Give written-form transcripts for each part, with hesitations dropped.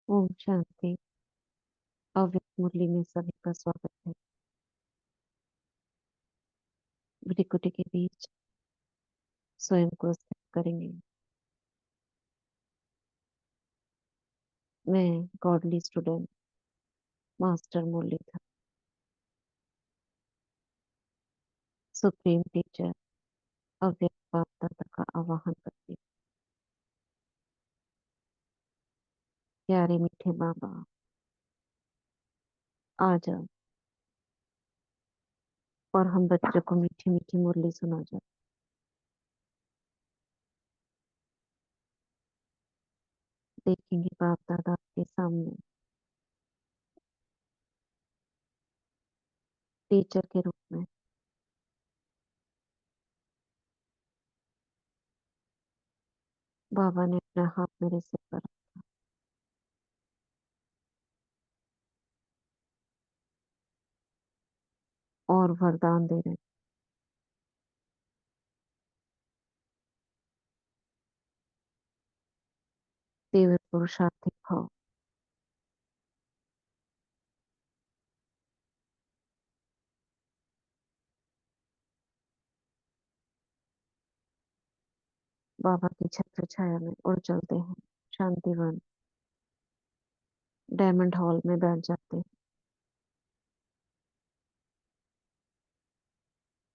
ओम शांति। अव्यक्त मुरली में सभी का स्वागत है। भ्रिकुटी के बीच स्वयं को स्थित करेंगे। मैं godly student master Murlidhar, supreme teacher अव्यक्त बाप दादा का आवाहन करती हूँ। प्यारे मीठे बाबा, आ जाओ और हम बच्चों को मीठी मीठी मुरली सुना जाओ। देखेंगे बाप दादा आपके सामने टीचर के रूप में। बाबा ने अपना हाथ मेरे सिर पर रखा और वरदान दे रहे। तीव्र पुरुषार्थी भाव। बाबा की छत्र छाया में उड़ चलते हैं। शांतिवन डायमंड हॉल में बैठ जाते हैं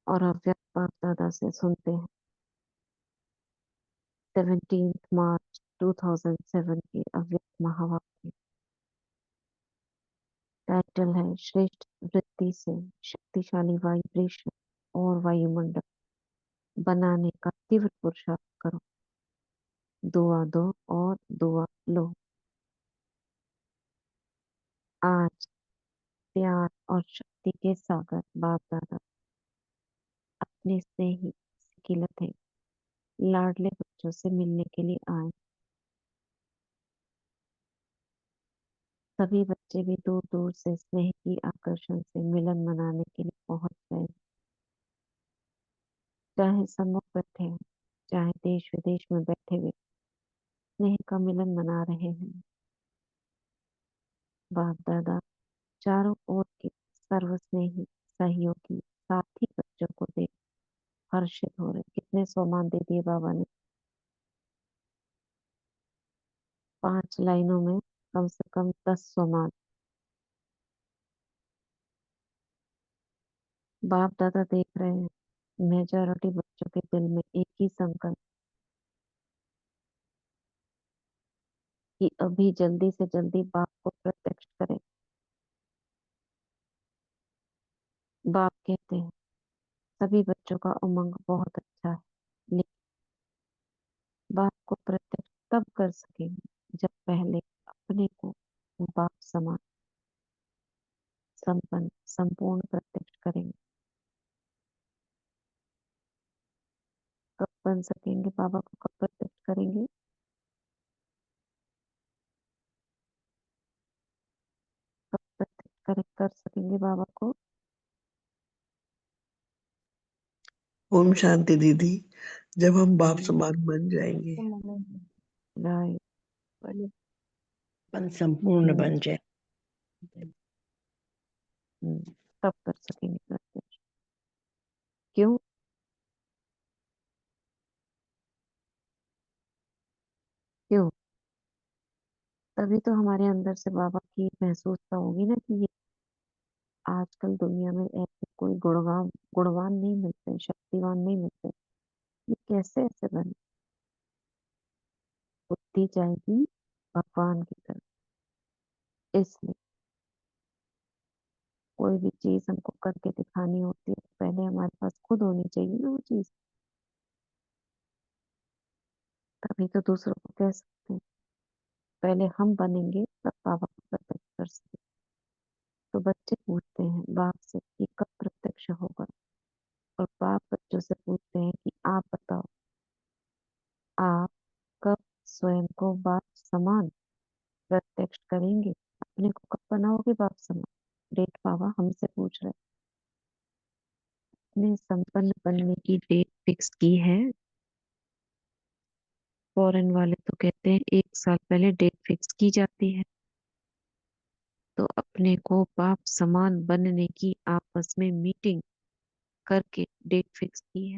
और अव्यक्त बाप दादा से सुनते हैं। 17 मार्च 2007 के अव्यक्त महावाक्य। टाइटल है श्रेष्ठ वृत्ति से शक्तिशाली वाइब्रेशन और वायुमंडल बनाने का तीव्र पुरुषार्थ करो। दुआ दो और दुआ लो। आज प्यार और शक्ति के सागर बाप दादा अपने स्नेही खिलते लाडले बच्चों से मिलने के लिए आए। सभी बच्चे भी दूर दूर से स्नेह की आकर्षण से मिलन मनाने के लिए पहुंच गए। चाहे सम्मुख बैठे हैं, चाहे देश विदेश में बैठे हुए स्नेह का मिलन मना रहे हैं। बाप दादा चारों ओर के सर्वस्नेही सहयोगी साथी बच्चों को देख हर्षित हो रहे। कितने सोमान दे दिए बाबा ने। 5 लाइनों में कम से कम 10 सोमान। बाप दादा देख रहे हैं मेजॉरिटी बच्चों के दिल में एक ही संकल्प कि अभी जल्दी से जल्दी बाप को प्रत्यक्ष करें। बाप कहते हैं सभी बच्चों का उमंग बहुत अच्छा है, लेकिन बाप को प्रत्यक्ष तब कर सकेंगे जब पहले अपने को बाप समान संपन्न संपूर्ण प्रत्यक्ष करेंगे। कब बन सकेंगे बाबा को, कब प्रत्यक्ष करेंगे? कब प्रत्यक्ष कर सकेंगे बाबा को? ओम शांति दीदी। जब हम बाप समान बन जाएंगे, राइट। संपूर्ण बन जाए, तब कर सकेंगे प्रत्यक्ष। क्यों? क्यों? तभी तो हमारे अंदर से बाबा की महसूसता होगी ना कि ये आजकल दुनिया में ऐसे कोई गुणवान नहीं मिलते, शक्तिवान नहीं मिलते। ये कैसे ऐसे बने? बुद्धि जाएगी भगवान की तरफ। इसलिए कोई भी चीज हमको करके दिखानी होती है तो पहले हमारे पास खुद होनी चाहिए ना वो चीज, तभी तो दूसरों को कह सकते हैं। पहले हम बनेंगे तब बाबा को प्रत्यक्ष कर सकते। तो बच्चे पूछते हैं बाप से कि कब प्रत्यक्ष होगा, और बाप बच्चों से पूछते हैं कि आप बताओ, आप कब स्वयं को बाप समान प्रत्यक्ष करेंगे? अपने को कब बनाओगे बाप समान? डेट बाबा हमसे पूछ रहे। अपने संपन्न बनने की डेट फिक्स की है। फॉरेन वाले तो कहते हैं 1 साल पहले डेट फिक्स की जाती है। तो अपने को बाप समान बनने की आपस में मीटिंग करके डेट फिक्स की है।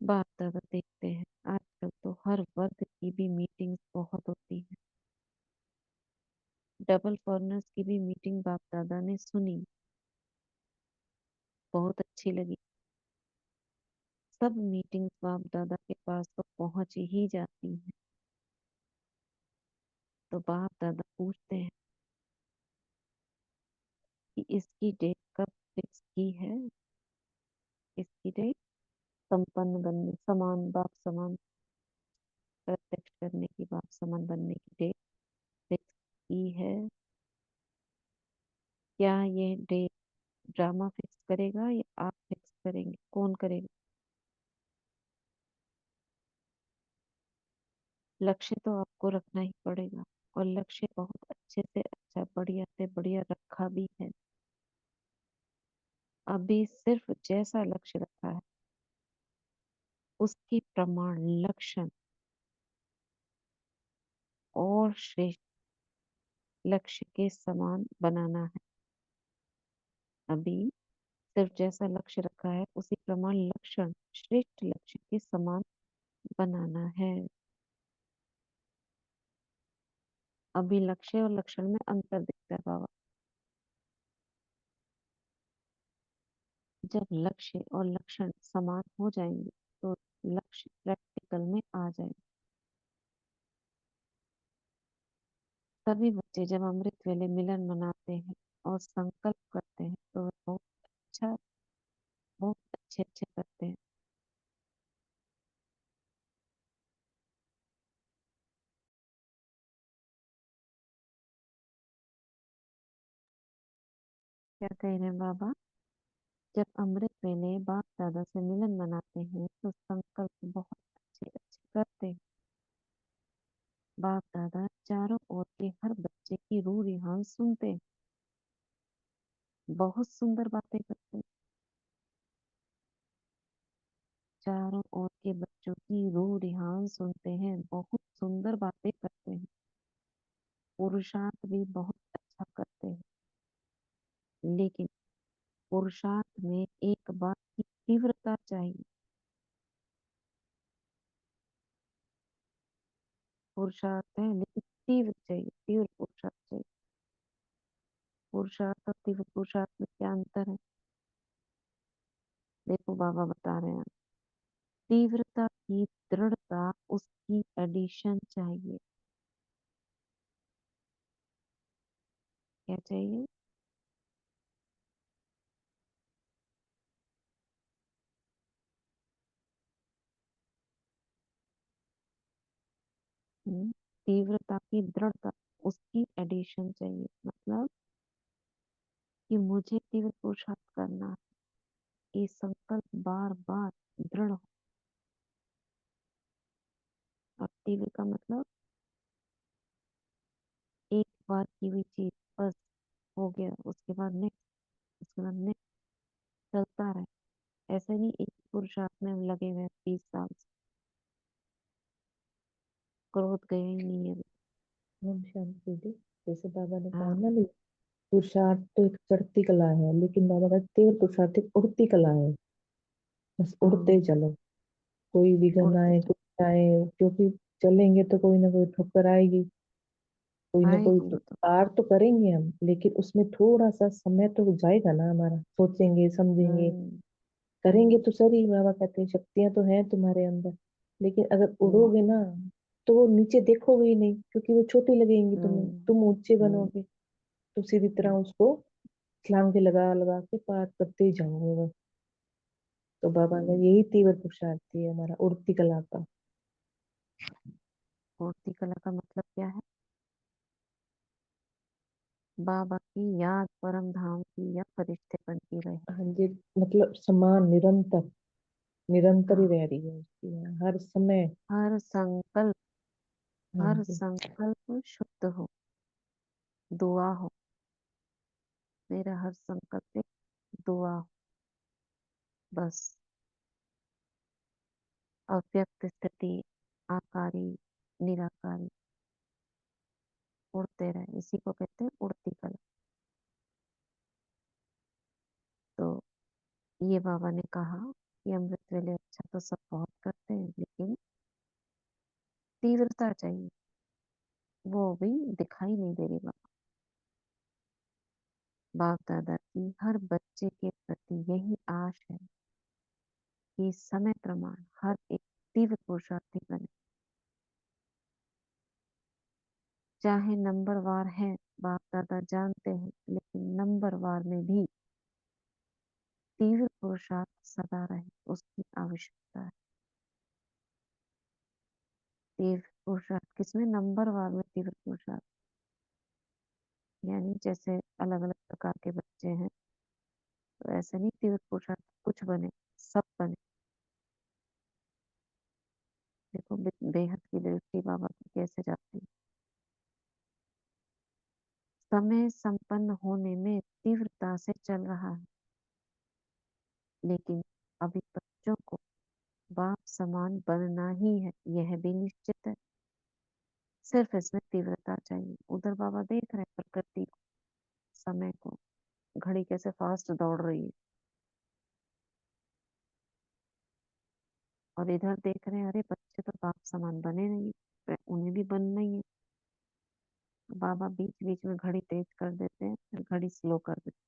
बाप दादा देखते हैं आजकल तो हर वर्ग की भी मीटिंग्स बहुत होती है। डबल फॉरनर्स की भी मीटिंग बाप दादा ने सुनी, बहुत अच्छी लगी। सब मीटिंग्स बाप दादा के पास तो पहुंच ही जाती हैं। तो बाप दादा पूछते हैं कि इसकी डेट कब फिक्स की है। इसकी डेट संपन्न बनने समान बाप समान प्रत्यक्ष करने की, बाप समान बनने की डेट फिक्स की है। क्या ये डेट ड्रामा फिक्स करेगा या आप फिक्स करेंगे, कौन करेगा? लक्ष्य तो आपको रखना ही पड़ेगा, और लक्ष्य बहुत अच्छे से अच्छा, बढ़िया से बढ़िया रखा भी है। अभी सिर्फ जैसा लक्ष्य रखा है उसकी प्रमाण लक्षण और श्रेष्ठ लक्ष्य के समान बनाना है। अभी सिर्फ जैसा लक्ष्य रखा है उसी प्रमाण लक्षण श्रेष्ठ लक्ष्य के समान बनाना है। अभी लक्ष्य और लक्षण में अंतर दिखता है बाबा। जब लक्ष्य और लक्षण समान हो जाएंगे तो लक्ष्य प्रैक्टिकल में आ जाएंगे। सभी बच्चे जब अमृत वेले मिलन मनाते हैं और संकल्प करते हैं तो वे बहुत अच्छा, बहुत अच्छे अच्छे करते हैं। क्या कह रहे हैं बाबा? जब अमृत वेले बाप दादा से मिलन मनाते हैं तो संकल्प बहुत अच्छे अच्छे करते हैं। बाप दादा चारों ओर के हर बच्चे की रूह रिहान सुनते हैं, बहुत सुंदर बातें करते हैं। चारों ओर के बच्चों की रूह रिहान सुनते हैं, बहुत सुंदर बातें करते हैं। पुरुषार्थ भी बहुत अच्छा करते हैं। लेकिन पुरुषार्थ में एक बात की तीव्रता चाहिए। पुरुषार्थ है लेकिन तीव्र चाहिए, तीव्र पुरुषार्थ चाहिए। पुरुषार्थ और तीव्र पुरुषार्थ में क्या अंतर है? देखो बाबा बता रहे हैं, तीव्रता की दृढ़ता उसकी एडिशन चाहिए। क्या चाहिए? तीव्रता की दृढ़ता उसकी एडिशन चाहिए, मतलब कि मुझे तीव्र पुरुषार्थ करना है, ये संकल्प बार बार दृढ़ हो। और तीव्र का मतलब एक बार की हुई चीज बस हो गया, उसके बाद नेक्स्ट, उसके बाद नेक्स्ट, चलता रहे। ऐसे नहीं एक पुरुषार्थ में लगे हुए 20 साल से, क्रोध गया ही नहीं है अभी। हम शांति दीदी, जैसे बाबा ने कहा हाँ। ना, पुरुषार्थ तो एक चढ़ती कला है, लेकिन बाबा का तीव्र पुरुषार्थ एक उड़ती कला है। बस उड़ते हाँ, चलो, कोई विघन उड़ते आए चल कुछ आए, क्योंकि चलेंगे तो कोई ना कोई ठोकर आएगी, कोई ना कोई आएगी तो वो तो। पार तो करेंगे हम, लेकिन उसमें थोड़ा सा समय तो जाएगा ना हमारा, सोचेंगे समझेंगे हम्म। करेंगे हम्म। तो सही। बाबा कहते हैं शक्तियां तो हैं तुम्हारे अंदर, लेकिन अगर हम्म। उड़ोगे ना तो वो नीचे देखोगे ही नहीं, क्योंकि वो छोटी लगेंगी तुम्हें, हम्म। तुम ऊंचे हम्म। बनोगे। तो सीधी तरह हम्म। उसको छलांगे लगा लगा के पार करते ही जाओगे बस। तो बाबा ने हम्म। यही तीव्र पुरुषार्थ है हमारा, उड़ती कला का। मूर्ति कला का मतलब क्या है? बाबा की याद परम धाम की या फरिश्ते बनती रहे। हाँ जी, मतलब समान निरंतर, निरंतर ही हाँ। रह रही है उसकी हर समय। हर संकल्प, हाँ हर जी। संकल्प शुद्ध हो, दुआ हो। मेरा हर संकल्प एक दुआ हो, बस। अव्यक्त स्थिति, आकारी, निराकारी, उड़ते रहे, इसी को कहते हैं उड़ती कला। तो ये बाबा ने कहा कि अमृत वेले अच्छा तो सब बहुत करते हैं, लेकिन तीव्रता चाहिए, वो भी दिखाई नहीं दे रही। बाप दादा की हर बच्चे के प्रति यही आश है कि समय प्रमाण हर एक तीव्र पुरुषार्थी बने, चाहे नंबरवार है। बाप दादा जानते हैं, लेकिन नंबरवार में भी तीव्र पुरुषार्थ सदा रहे, उसकी आवश्यकता है। तीव्र पुरुषार्थ किसमें? नंबरवार में तीव्र पुरुषार्थ, यानी जैसे अलग अलग प्रकार के बच्चे हैं, तो ऐसे नहीं तीव्र पुरुषार्थ कुछ बने, सब बने। देखो बेहद की दृष्टि बाबा की कैसे जाती है। समय संपन्न होने में तीव्रता से चल रहा है, लेकिन अभी बच्चों को बाप समान बनना ही है, यह भी निश्चित है। सिर्फ इसमें तीव्रता चाहिए। उधर बाबा देख रहे हैं प्रकृति को, समय को, घड़ी कैसे फास्ट दौड़ रही है, और इधर देख रहे हैं अरे बच्चे तो बाप समान बने नहीं, उन्हें भी बनना ही है। बाबा बीच बीच में घड़ी तेज कर देते हैं, फिर घड़ी स्लो कर देते हैं।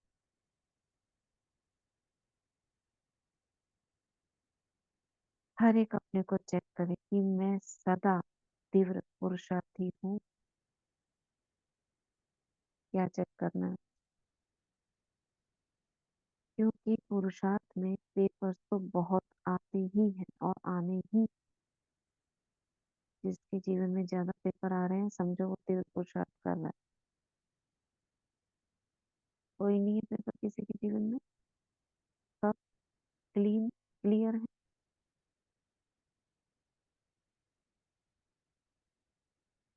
हर एक अपने को चेक करे कि मैं सदा तीव्र पुरुषार्थी हूँ। क्या चेक करना है? क्योंकि पुरुषार्थ में पेपर्स तो बहुत आते ही हैं और आने ही। जिसके जीवन में ज्यादा पेपर आ रहे हैं, समझो वो तीव्र पुरुषार्थ कर रहा है। कोई नहीं है पेपर किसी के जीवन में, सब क्लीन क्लियर है।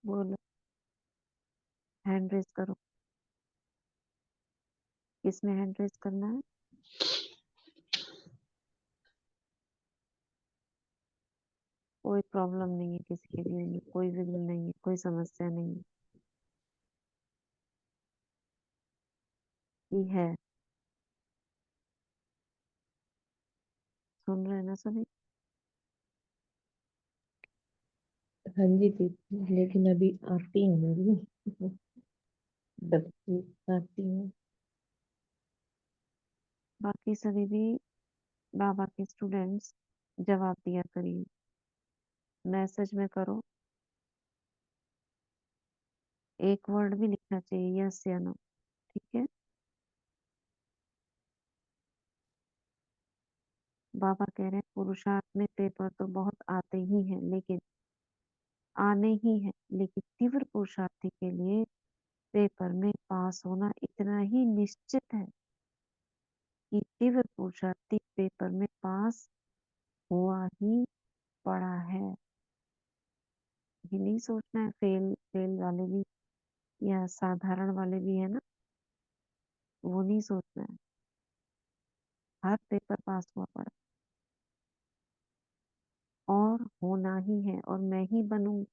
बोलो, हैंड रेस करो। किसमें हैंड रेस करना है? कोई प्रॉब्लम नहीं है किसी के जीवन में, कोई विघ्न नहीं है, कोई समस्या नहीं है। ये है, सुन रहे हैं ना सभी? हाँ जी दीदी, लेकिन अभी आती है मेरी हम्म। सबकी आती है। बाकी सभी भी बाबा के स्टूडेंट्स जवाब दिया करिए, मैसेज में करो। एक वर्ड भी लिखना चाहिए, यस या नो, ठीक है? बाबा कह रहे हैं पुरुषार्थ में पेपर तो बहुत आते ही हैं, लेकिन आने ही हैं, लेकिन तीव्र पुरुषार्थी के लिए पेपर में पास होना इतना ही निश्चित है कि तीव्र पुरुषार्थी पेपर में पास हुआ ही पड़ा है। ये नहीं सोचना है फेल फेल वाले भी या साधारण वाले भी है ना, वो नहीं सोचना है। हर पेपर पास हुआ पड़ा, और होना ही है, और मैं ही बनूंगी।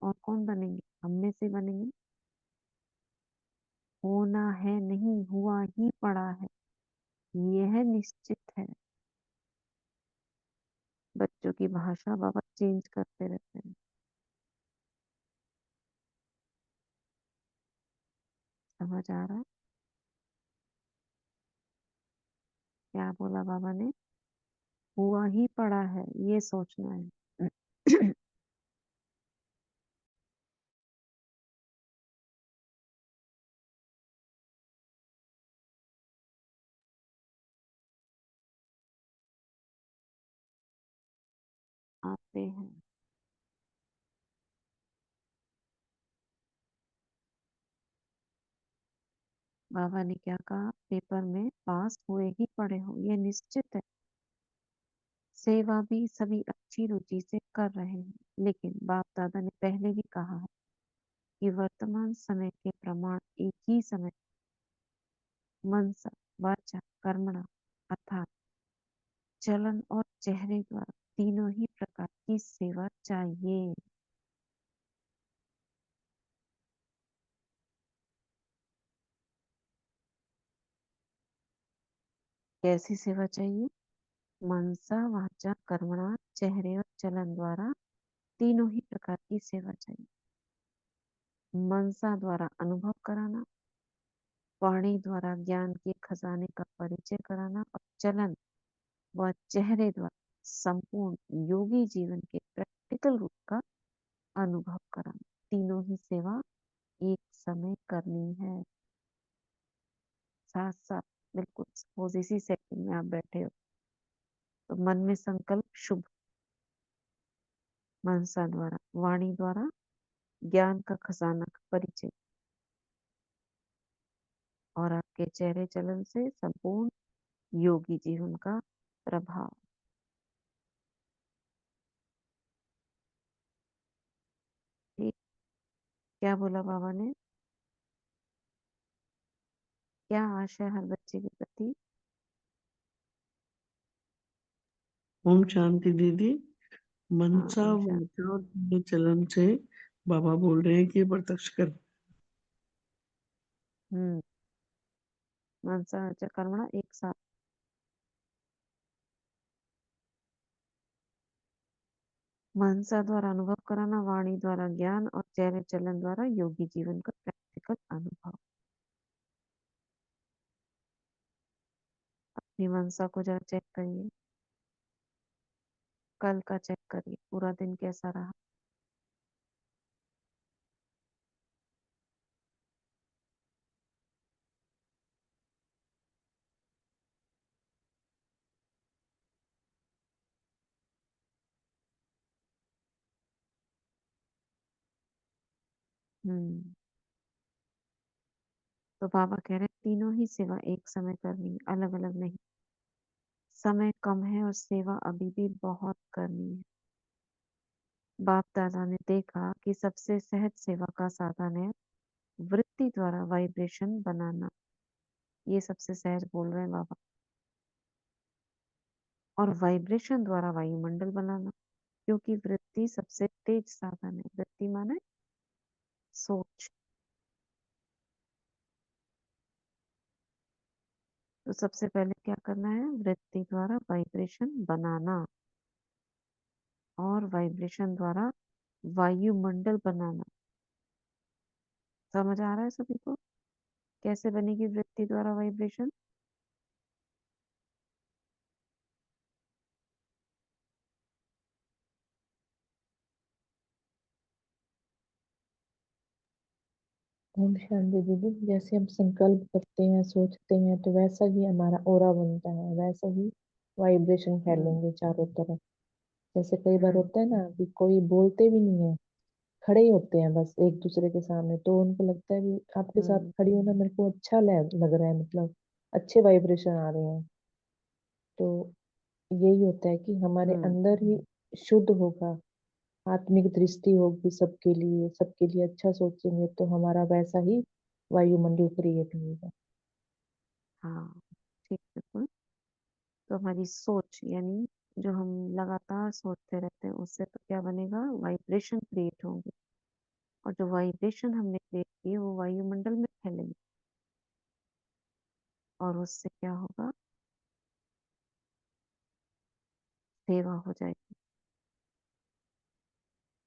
और कौन बनेंगे? हम में से बनेंगे। होना है नहीं, हुआ ही पड़ा है, यह निश्चित है। बच्चों की भाषा बाबा चेंज करते रहते हैं। समझ आ रहा है क्या बोला बाबा ने? हुआ ही पड़ा है, ये सोचना है। आते हैं। बाबा ने क्या कहा? पेपर में पास हुए ही पड़े हो, ये निश्चित है। सेवा भी सभी अच्छी रुचि से कर रहे हैं, लेकिन बाप दादा ने पहले भी कहा है कि वर्तमान समय के प्रमाण एक ही समय मनसा वाचा कर्मणा अर्थात चलन और चेहरे द्वारा तीनों ही प्रकार की सेवा चाहिए। कैसी सेवा चाहिए? मनसा वाचा कर्मणा चेहरे और चलन द्वारा तीनों ही प्रकार की सेवा चाहिए। मनसा द्वारा अनुभव कराना, वाणी द्वारा ज्ञान के खजाने का परिचय कराना और चलन व चेहरे द्वारा संपूर्ण योगी जीवन के प्रैक्टिकल रूप का अनुभव कराना। तीनों ही सेवा एक समय करनी है, साथ साथ। बिल्कुल सपोज इसी सेकंड में आप बैठे हो तो मन में संकल्प शुभ, मनसा द्वारा, वाणी द्वारा ज्ञान का खजाना का परिचय, और आपके चेहरे चलन से संपूर्ण योगी जीवन का प्रभाव। ठीक। क्या बोला बाबा ने? क्या आशा है हर बच्चे के प्रति? ओम शांति दीदी। हाँ, मनसा ओम शांति। वाचा और चलन से बाबा बोल रहे हैं कि प्रत्यक्ष कर। हम्म। मनसा वाचा कर्मणा एक साथ। मनसा द्वारा अनुभव कराना, वाणी द्वारा ज्ञान और चेहरे चलन द्वारा योगी जीवन का प्रैक्टिकल अनुभव। अपनी मनसा को जरा चेक करिए, कल का चेक करिए, पूरा दिन कैसा रहा। हम्म। तो बाबा कह रहे हैं तीनों ही सेवा एक समय करनी है, अलग अलग नहीं। समय कम है और सेवा अभी भी बहुत करनी है। बाप दादा ने देखा कि सबसे सहज सेवा का साधन है वृत्ति द्वारा वाइब्रेशन बनाना। ये सबसे सहज बोल रहे हैं बाबा। और वाइब्रेशन द्वारा वायुमंडल बनाना, क्योंकि वृत्ति सबसे तेज साधन है। वृत्ति माने सोच। तो सबसे पहले क्या करना है? वृत्ति द्वारा वाइब्रेशन बनाना और वाइब्रेशन द्वारा वायुमंडल बनाना। समझ आ रहा है सभी को? कैसे बनेगी वृत्ति द्वारा वाइब्रेशन? ओम शांति दीदी। जैसे हम संकल्प करते हैं, सोचते हैं, तो वैसा ही हमारा ऑरा बनता है, वैसा ही वाइब्रेशन हम्म। फैलेंगे चारों तरफ। जैसे कई बार हम्म। होता है ना कि कोई बोलते भी नहीं है, खड़े ही होते हैं बस एक दूसरे के सामने, तो उनको लगता है कि आपके साथ हम्म। खड़ी होना मेरे को अच्छा लग रहा है, मतलब अच्छे वाइब्रेशन आ रहे हैं। तो यही होता है कि हमारे हम्म। अंदर ही शुद्ध होगा, आत्मिक दृष्टि होगी सबके लिए अच्छा सोचेंगे, तो हमारा वैसा ही वायुमंडल क्रिएट होगा। हाँ, ठीक, बिल्कुल। तो हमारी सोच यानी जो हम लगातार सोचते रहते हैं उससे तो क्या बनेगा? वाइब्रेशन क्रिएट होंगे। और जो वाइब्रेशन हमने क्रिएट किए वो वायुमंडल में फैलेंगे और उससे क्या होगा? सेवा हो जाएगी।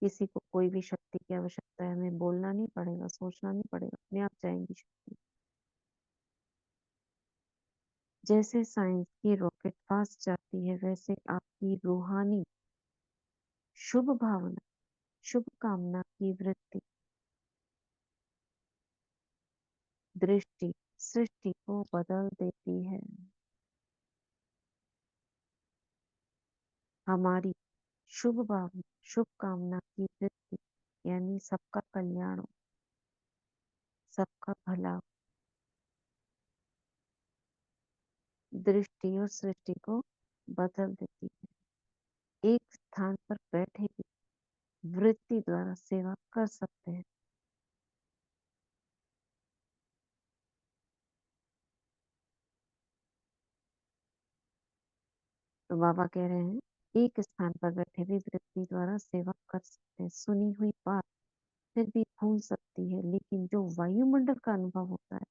किसी को कोई भी शक्ति की आवश्यकता है, हमें बोलना नहीं पड़ेगा, सोचना नहीं पड़ेगा, अपने आप जाएंगी शक्ति। जैसे साइंस की रॉकेट फास्ट जाती है वैसे आपकी रूहानी शुभ भावना, शुभ कामना की वृत्ति, दृष्टि सृष्टि को बदल देती है। हमारी शुभ भावना, शुभ कामना की वृत्ति यानी सबका कल्याण हो, सबका भला हो, दृष्टि और सृष्टि को बदल देती है। एक स्थान पर बैठे भी वृत्ति द्वारा सेवा कर सकते हैं। तो बाबा कह रहे हैं एक स्थान पर बैठे भी वृत्ति द्वारा सेवा कर सकते हैं। सुनी हुई बात फिर भी भूल सकती है, लेकिन जो वायुमंडल का अनुभव होता है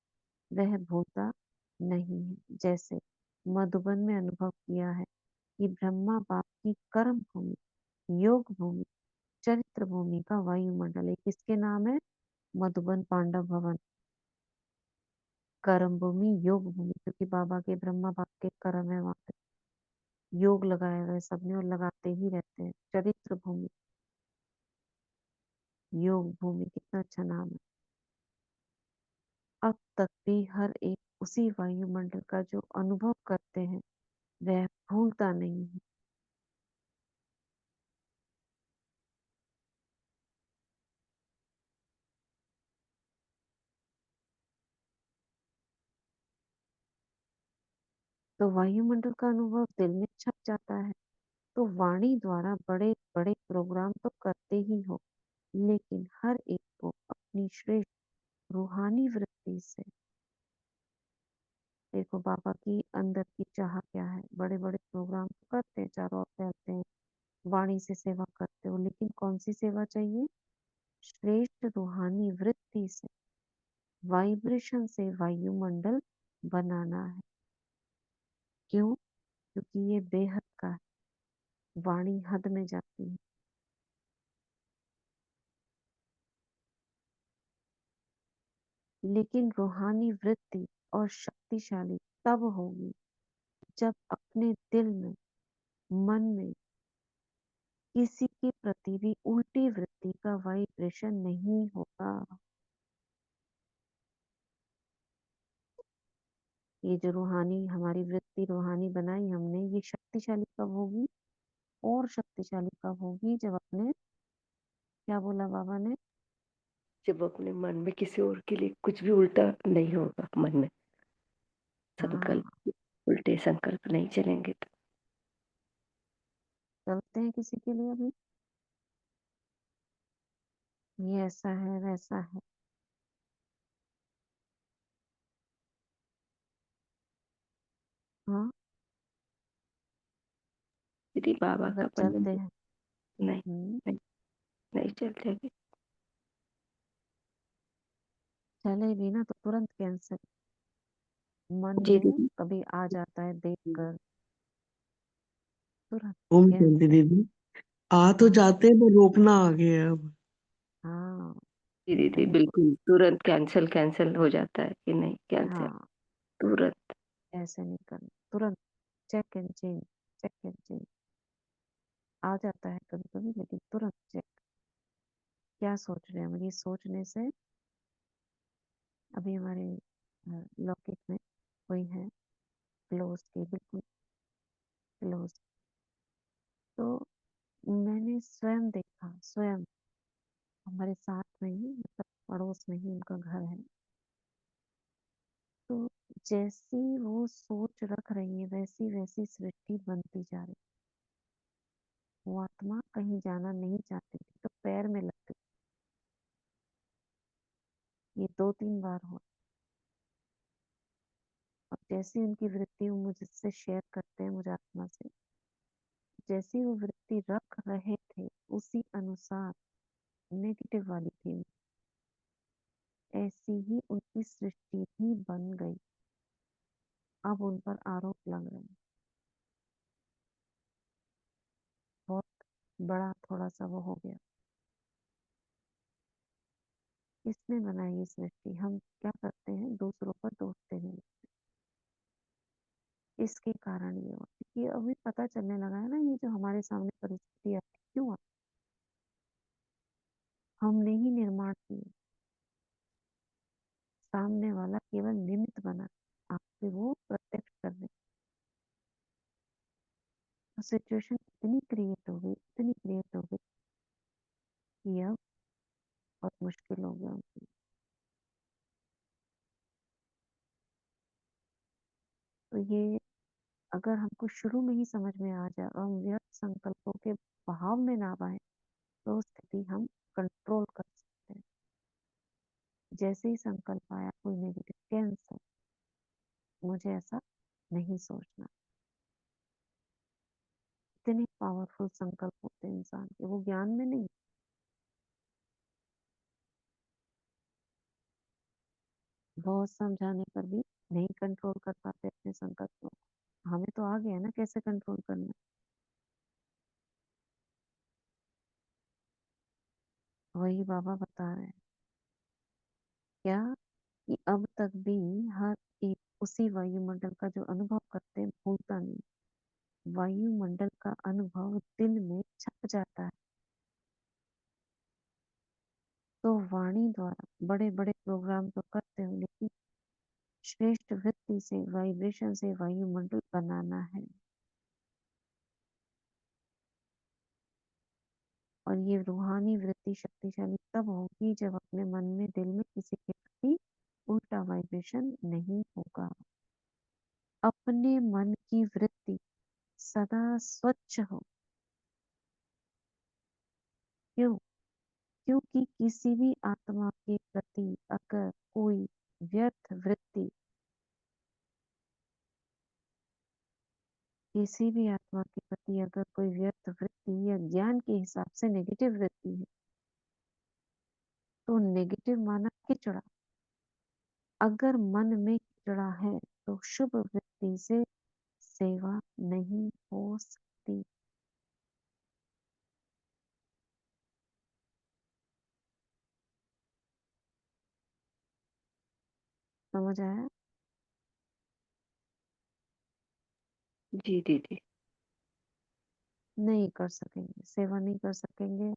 वह भूलता नहीं है। जैसे मधुबन में अनुभव किया है कि ब्रह्मा बाप की कर्म भूमि, योग भूमि, चरित्र भूमि का वायुमंडल है। किसके नाम है? मधुबन पांडव भवन। कर्म भूमि, योग भूमि, क्योंकि बाबा के ब्रह्मा बाप के कर्म है वहां पे, योग लगाए हुए सबने और लगाते ही रहते हैं। चरित्र भूमि, योग भूमि, कितना अच्छा नाम है। अब तक भी हर एक उसी वायुमंडल का जो अनुभव करते हैं वह भूलता नहीं है। तो वायुमंडल का अनुभव दिल में छप जाता है। तो वाणी द्वारा बड़े बड़े प्रोग्राम तो करते ही हो, लेकिन हर एक को अपनी श्रेष्ठ रूहानी वृत्ति से, देखो बाबा की अंदर की चाह क्या है। बड़े बड़े प्रोग्राम तो करते हैं, चारों ओर फैलते हैं, वाणी से सेवा करते हो, लेकिन कौन सी सेवा चाहिए? श्रेष्ठ रूहानी वृत्ति से, वाइब्रेशन से वायुमंडल बनाना है। क्यों? क्योंकि ये बेहद का है, वाणी हद में जाती है। लेकिन रूहानी वृत्ति और शक्तिशाली तब होगी जब अपने दिल में, मन में किसी के प्रति भी उल्टी वृत्ति का वाइब्रेशन नहीं होगा। ये जो रूहानी हमारी वृत्ति रूहानी बनाई हमने, ये शक्तिशाली कब होगी? और शक्तिशाली कब होगी? जब अपने, क्या बोला बाबा ने? जब अपने मन में किसी और के लिए कुछ भी उल्टा नहीं होगा, मन में हाँ, संकल्प, उल्टे संकल्प नहीं चलेंगे तो। चलते हैं किसी के लिए अभी, ये ऐसा है वैसा है। हाँ, यदि बाबा अगर का बंधन चलते हैं। नहीं, हम्म, नहीं, नहीं चलते भी। चले भी ना तो तुरंत कैंसिल। मन जी में दीदी। कभी आ जाता है देखकर, तुरंत ओम शांति कैंसिल। दीदी। आ तो हाँ, जाते हैं पर रोकना आ गया अब। हाँ, जी दीदी, बिल्कुल। बिल्कुल तुरंत कैंसिल कैंसिल हो जाता है कि नहीं कैंसिल, हाँ, तुरंत। ऐसे नहीं करना, तुरंत check and change, check and change. आ जाता है कभी कभी, लेकिन तुरंत चेक, क्या सोच रहे हैं हम। ये सोचने से, अभी हमारे लौकिक में कोई है क्लोज की, बिल्कुल क्लोज, तो मैंने स्वयं देखा, स्वयं हमारे साथ में ही, मतलब पड़ोस में ही उनका घर है। तो जैसी वो सोच रख रही है वैसी वैसी सृष्टि बनती जा रही। वो आत्मा कहीं जाना नहीं चाहती थी तो पैर में लगती। ये 2-3 बार हुआ। और जैसी उनकी वृत्ति वो मुझसे शेयर करते हैं, मुझे आत्मा से, जैसी वो वृत्ति रख रहे थे उसी अनुसार नेगेटिव वाली थी, ऐसी ही उनकी सृष्टि भी बन गई। अब उन पर आरोप लग रहे हैं, बहुत बड़ा थोड़ा सा वो हो गया। किसने बनाई ये सृष्टि? हम क्या करते हैं? दूसरों पर दोष देने लगते हैं। इसके कारण ये हुआ, क्योंकि अभी पता चलने लगा है ना, ये जो हमारे सामने परिस्थिति आती है, क्यों आती? हमने ही निर्माण की। सामने वाला केवल निमित्त बना, आपसे वो प्रत्यक्ष कर रहे। तो सिचुएशन इतनी क्रिएट हो गई, इतनी क्रिएट हो गई कि अब बहुत मुश्किल हो गया उनके लिए। तो ये अगर हमको शुरू में ही समझ में आ जाए और हम व्यर्थ संकल्पों के बहाव में ना आए, तो स्थिति हम कंट्रोल कर सकते हैं। जैसे ही संकल्प आया कोई नेगेटिव, कैंसर, मुझे ऐसा नहीं सोचना। इतने पावरफुल संकल्प होते हैं इंसान के, वो ज्ञान में नहीं, बहुत समझाने पर भी नहीं कंट्रोल कर पाते अपने संकल्पों को। हमें तो आ गया ना कैसे कंट्रोल करना। वही बाबा बता रहे हैं क्या कि अब तक भी हर एक उसी वायुमंडल का जो अनुभव करते हैं भूलता नहीं। वायुमंडल का अनुभव दिल में छप जाता है। तो वाणी द्वारा बड़े बड़े प्रोग्राम तो करते हो, लेकिन श्रेष्ठ वृत्ति से वाइब्रेशन से वायुमंडल बनाना है। और ये रूहानी वृत्ति शक्तिशाली तब होगी जब अपने मन में दिल में किसी के प्रति उल्टा वाइब्रेशन नहीं होगा। अपने मन की वृत्ति सदा स्वच्छ हो। क्यों? क्योंकि किसी भी आत्मा के प्रति अगर कोई व्यर्थ वृत्ति, किसी भी आत्मा के प्रति अगर कोई व्यर्थ वृत्ति या ज्ञान के हिसाब से नेगेटिव वृत्ति है, तो नेगेटिव माना किचड़ा। अगर मन में किचड़ा है तो शुभ वृत्ति से सेवा नहीं हो सकती। समझ आया? जी दीदी। नहीं कर सकेंगे, सेवा नहीं कर सकेंगे,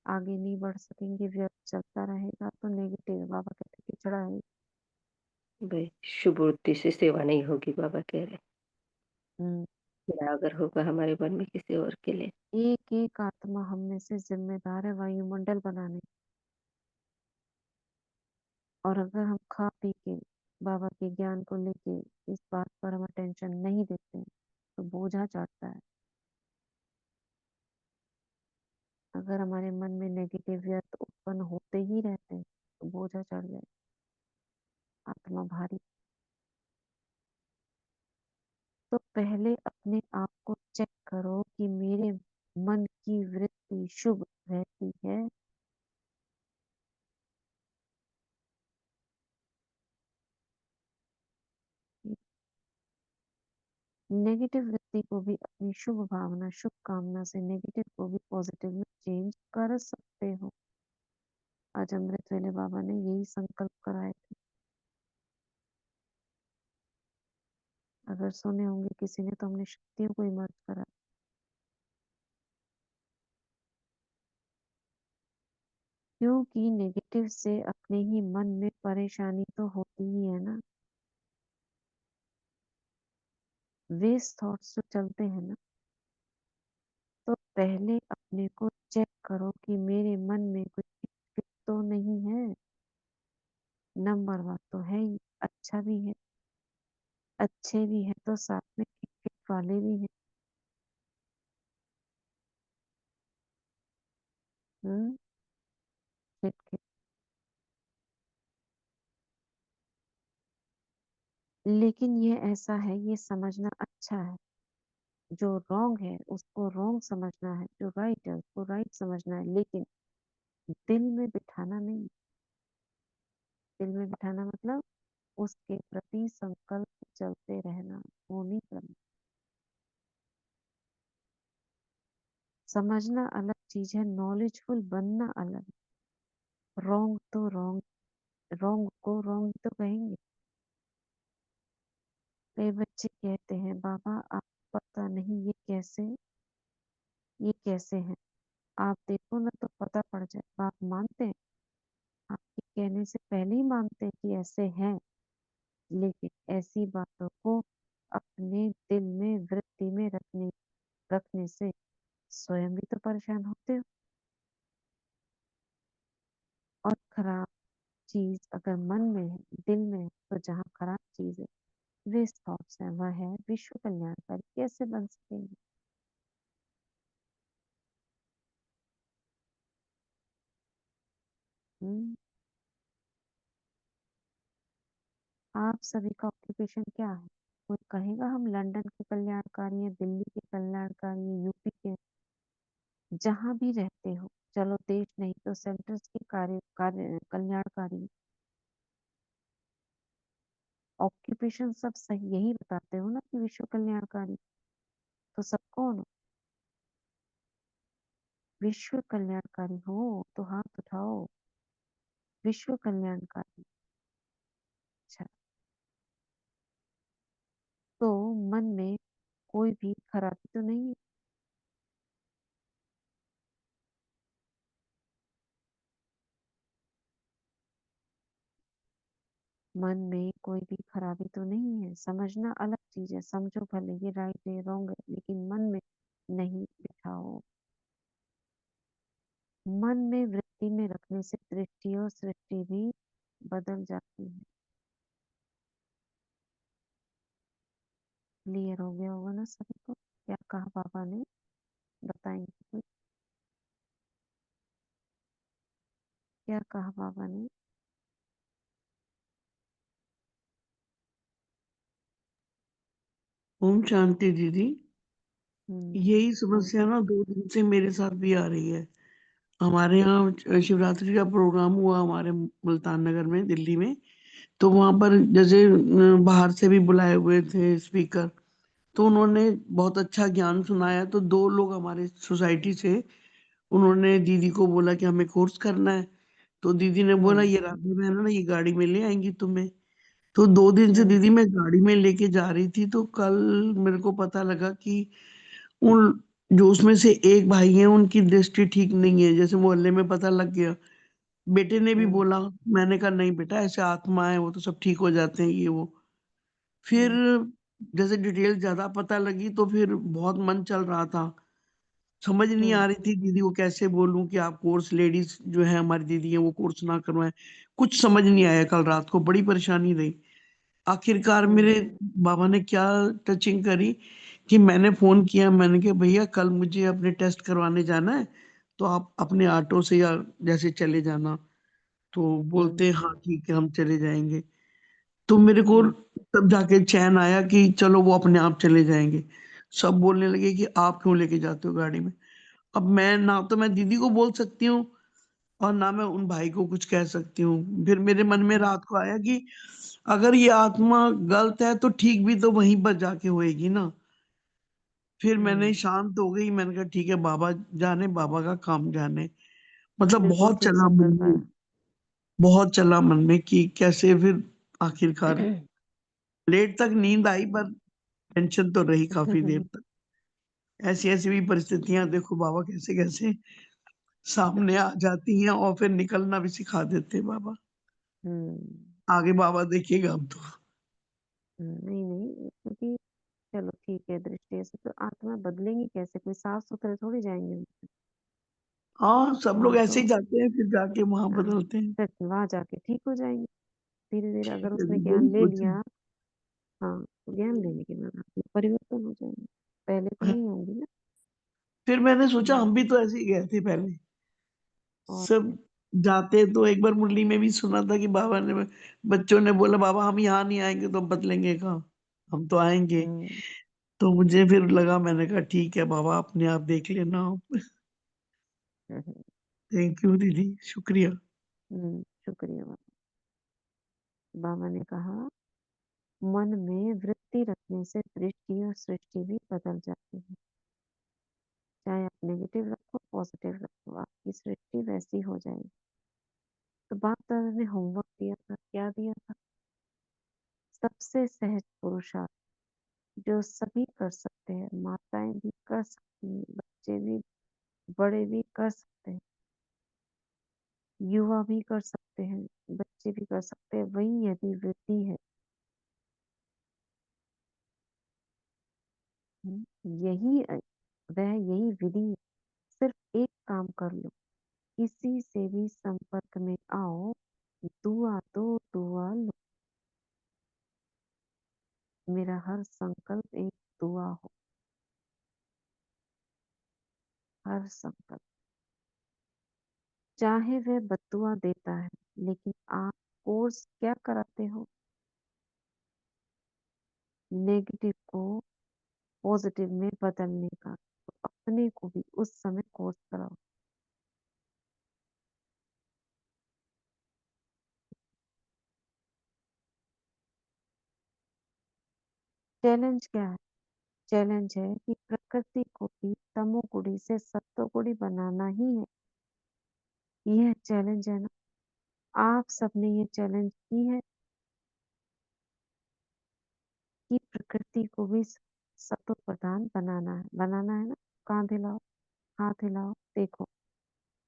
आगे नहीं बढ़ सकेंगे, व्यर्थ चलता रहेगा तो नेगेटिव, बाबा कहते किचड़ा है। भाई शुभ वृत्ति से सेवा नहीं होगी, बाबा कह रहे। हम्म। या अगर होगा हमारे मन में किसी और के लिए। एक एक आत्मा हम में से जिम्मेदार है वायुमंडल बनाने। और अगर हम खा पी के बाबा के ज्ञान को लेके इस बात पर हम अटेंशन नहीं देते हैं, तो बोझा चढ़ता है। अगर हमारे मन में नेगेटिव व्यर्थ उत्पन्न होते ही रहते हैं तो बोझा चढ़ जाए, आत्मा भारी। तो पहले अपने आप को चेक करो कि मेरे मन की वृत्ति शुभ रहती है। नेगेटिव वृत्ति को भी अपनी शुभ भावना शुभ कामना से नेगेटिव को भी पॉजिटिव में चेंज कर सकते हो। आज अमृत वेले बाबा ने यही संकल्प कराए थे। अगर सुने होंगे किसी ने तो हमने शक्तियों को इमर्ज करा। क्योंकि नेगेटिव से अपने ही मन में परेशानी तो होती ही है ना। वेस्ट थॉट्स जो चलते हैं ना, तो पहले अपने को चेक करो कि मेरे मन में कुछ फिट तो नहीं है। नंबर वन तो है ही, अच्छा भी है, अच्छे भी है तो साथ में फिट वाले भी हैं। हम्म। फिट। लेकिन ये ऐसा है, ये समझना अच्छा है, जो रॉन्ग है उसको रॉन्ग समझना है, जो राइट है उसको राइट समझना है, लेकिन दिल में बिठाना नहीं। दिल में बिठाना मतलब उसके प्रति संकल्प चलते रहना, वो नहीं करना। समझना अलग चीज है, नॉलेजफुल बनना अलग। रॉन्ग तो रॉन्ग, रॉन्ग को रॉन्ग तो कहेंगे। कई बच्चे कहते हैं बाबा आप पता नहीं ये कैसे है, आप देखो ना तो पता पड़ जाए। आप मानते हैं, आपके कहने से पहले ही मानते हैं कि ऐसे हैं, लेकिन ऐसी बातों को अपने दिल में वृत्ति में रखने से स्वयं भी तो परेशान होते हो। और खराब चीज अगर मन में है, दिल में है, तो जहाँ खराब चीज है, वेस्ट थॉट्स है, वह है विश्व कल्याणकारी कैसे बन सकेंगे। हम्म। आप सभी का ऑक्यूपेशन क्या है? कोई कहेगा हम लंदन के कल्याणकारी हैं, दिल्ली के कल्याणकारी हैं, यूपी के, जहां भी रहते हो, चलो देश नहीं तो सेंटर्स के कार्य कार्य कल्याणकारी। ऑक्यूपेशन सब सही यही बताते हो ना कि विश्व कल्याणकारी, तो सब कौन हो? विश्व कल्याणकारी हो तो हाथ उठाओ। विश्व कल्याणकारी। अच्छा, तो मन में कोई भी खराबी तो नहीं है? मन में कोई भी खराबी तो नहीं है? समझना अलग चीज है, समझो भले ये राइट है रॉन्ग है, लेकिन मन में नहीं बिठाओ। मन में वृत्ति में रखने से दृष्टि और सृष्टि भी बदल जाती है। क्लियर हो गया होगा ना सभी को क्या कहा बाबा ने? बताएंगे कुछ? क्या कहा बाबा ने? ओम शांति दीदी। यही कौन समस्या सा? ना 2 दिन से मेरे साथ भी आ रही है। हमारे यहाँ शिवरात्रि का प्रोग्राम हुआ हमारे मुल्तान नगर में, दिल्ली में। तो वहां पर जैसे बाहर से भी बुलाए हुए थे स्पीकर, तो उन्होंने बहुत अच्छा ज्ञान सुनाया। तो 2 लोग हमारे सोसाइटी से, उन्होंने दीदी को बोला कि हमें कोर्स करना है। तो दीदी ने बोला हम्म ये राधे बहन है ना, ये गाड़ी में ले आएंगी तुम्हें। तो 2 दिन से हम्म दीदी मैं गाड़ी में लेके जा रही थी। तो कल मेरे को पता लगा कि उन जो उसमें से एक भाई है, उनकी दृष्टि ठीक नहीं है, जैसे मोहल्ले में पता लग गया। बेटे ने भी हम्म बोला। मैंने कहा नहीं बेटा, ऐसे आत्मा है, वो तो सब ठीक हो जाते हैं ये वो। फिर हम्म जैसे डिटेल ज्यादा पता लगी तो फिर बहुत मन चल रहा था। समझ नहीं आ हम्म रही थी दीदी को कैसे बोलूं कि आप कोर्स, लेडीज जो है हमारी दीदी है, वो कोर्स ना करवाएं। कुछ समझ नहीं आया, कल रात को बड़ी परेशानी रही। आखिरकार हम्म मेरे बाबा ने क्या टचिंग करी कि मैंने फोन किया। मैंने कहा भैया कल मुझे अपने टेस्ट करवाने जाना है, तो आप अपने ऑटो से या जैसे चले जाना। तो हम्म बोलते हैं हाँ ठीक है हम चले जाएंगे। तो मेरे को हम्म तब जाके चैन आया कि चलो वो अपने आप चले जाएंगे। सब बोलने लगे कि आप क्यों लेके जाते हो गाड़ी में। अब मैं ना तो मैं दीदी को बोल सकती हूँ और ना मैं उन भाई को कुछ कह सकती हूँ। फिर मेरे मन में रात को आया कि अगर ये आत्मा गलत है तो ठीक भी तो वहीं पर जाके होएगी ना। फिर मैंने हम्म। शांत हो गई, मैंने कहा ठीक है बाबा जाने, बाबा का काम जाने। मतलब बिल्कुल बहुत ठीक चला मन संकल्प में, है। बहुत चला मन में कि कैसे फिर आखिरकार। लेट तक नींद आई पर टेंशन तो रही काफी देर तक। ऐसी ऐसी भी परिस्थितियां देखो बाबा कैसे कैसे सामने आ जाती हैं और फिर निकलना भी सिखा देते हैं बाबा। हम्म आगे बाबा देखिएगा अब तो। नहीं नहीं, क्योंकि चलो ठीक है, दृष्टि से तो आत्मा बदलेंगी कैसे? कोई साफ सुथरे थोड़ी जाएंगे। हाँ सब लोग वहां तो ऐसे ही जाते हैं, फिर जाके वहां हाँ, बदलते हैं। फिर वहां जाके ठीक हो जाएंगे धीरे धीरे, ठीक अगर है, उसने यही ज्ञान ले सोचा। लिया। हाँ, तो ज्ञान लेने के बाद आत्मा परिवर्तन हो जाएंगे, पहले तो नहीं होंगी ना। फिर मैंने सोचा हम्म, हम भी तो ऐसे ही गए थे पहले। और सब क्या। जाते। तो एक बार मुरली में भी सुना था कि बाबा ने, बच्चों ने बोला बाबा हम यहाँ नहीं आएंगे तो बदलेंगे कहाँ, हम तो आएंगे। हम्म तो मुझे फिर लगा, मैंने कहा ठीक है बाबा अपने आप देख लेना आप। हम्म थैंक यू दीदी, शुक्रिया। शुक्रिया बाबा। बाबा ने कहा मन में वृत्ति रखने से दृष्टि और सृष्टि भी बदल जाती है। चाहे आप नेगेटिव रखो पॉजिटिव रखो, आपकी सृष्टि वैसी हो जाएगी। तो बाप दादा ने होमवर्क दिया था, क्या दिया था? सबसे सहज पुरुषार्थ जो सभी कर सकते हैं, माताएं भी कर सकती हैं, बच्चे भी, बड़े भी कर सकते हैं, युवा भी कर सकते हैं, बच्चे भी कर सकते हैं, वही यदि वृत्ति है। यही वह यही विधि है। सिर्फ एक काम कर लो, किसी से भी संपर्क में आओ, दुआ दो, दुआ लो। मेरा हर संकल्प एक दुआ हो, हर संकल्प। चाहे वह बद्दुआ देता है, लेकिन आप कोर्स क्या कराते हो? नेगेटिव को पॉजिटिव में बदलने का। तो अपने को भी उस समय कोर्स कराओ। चैलेंज क्या है? चैलेंज है कि प्रकृति को भी तमोगुणी से सत्वगुणी बनाना ही है। यह चैलेंज है ना। आप सबने ये चैलेंज की है कि प्रकृति को भी सत्व प्रधान बनाना है ना। कांध हिलाओ, हाथ हिलाओ, देखो।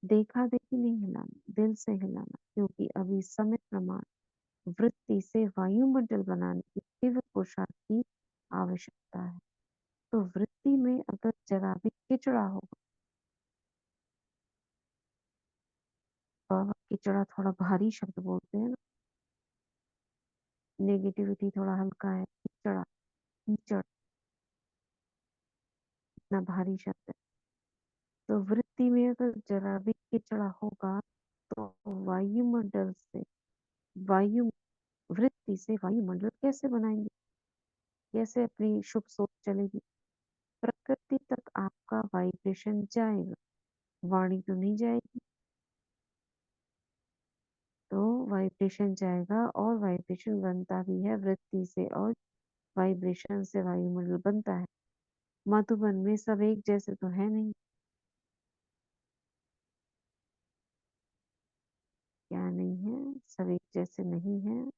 देखा देखी नहीं हिलाना, दिल से हिलाना, क्योंकि अभी समय प्रमाण वृत्ति से वायुमंडल बनाने की तीव्र पुरुषार्थ की आवश्यकता है। तो वृत्ति में अगर जरा भी किचड़ा होगा, बाबा किचड़ा थोड़ा भारी शब्द बोलते हैं ना, नेगेटिविटी थोड़ा हल्का है। किचड़ा, कीचड़ इतना भारी शब्द है। तो वृत्ति में अगर जरा भी किचड़ा होगा तो वायुमंडल से वायु वृत्ति से वायुमंडल कैसे बनाएंगे? कैसे अपनी शुभ सोच चलेगी? प्रकृति तक आपका वाइब्रेशन जाएगा, वाणी तो नहीं जाएगी। तो वाइब्रेशन जाएगा, और वाइब्रेशन बनता भी है वृत्ति से, और वाइब्रेशन से वायुमंडल बनता है। मधुबन में सब एक जैसे तो है नहीं। क्या नहीं है? सब एक जैसे नहीं है।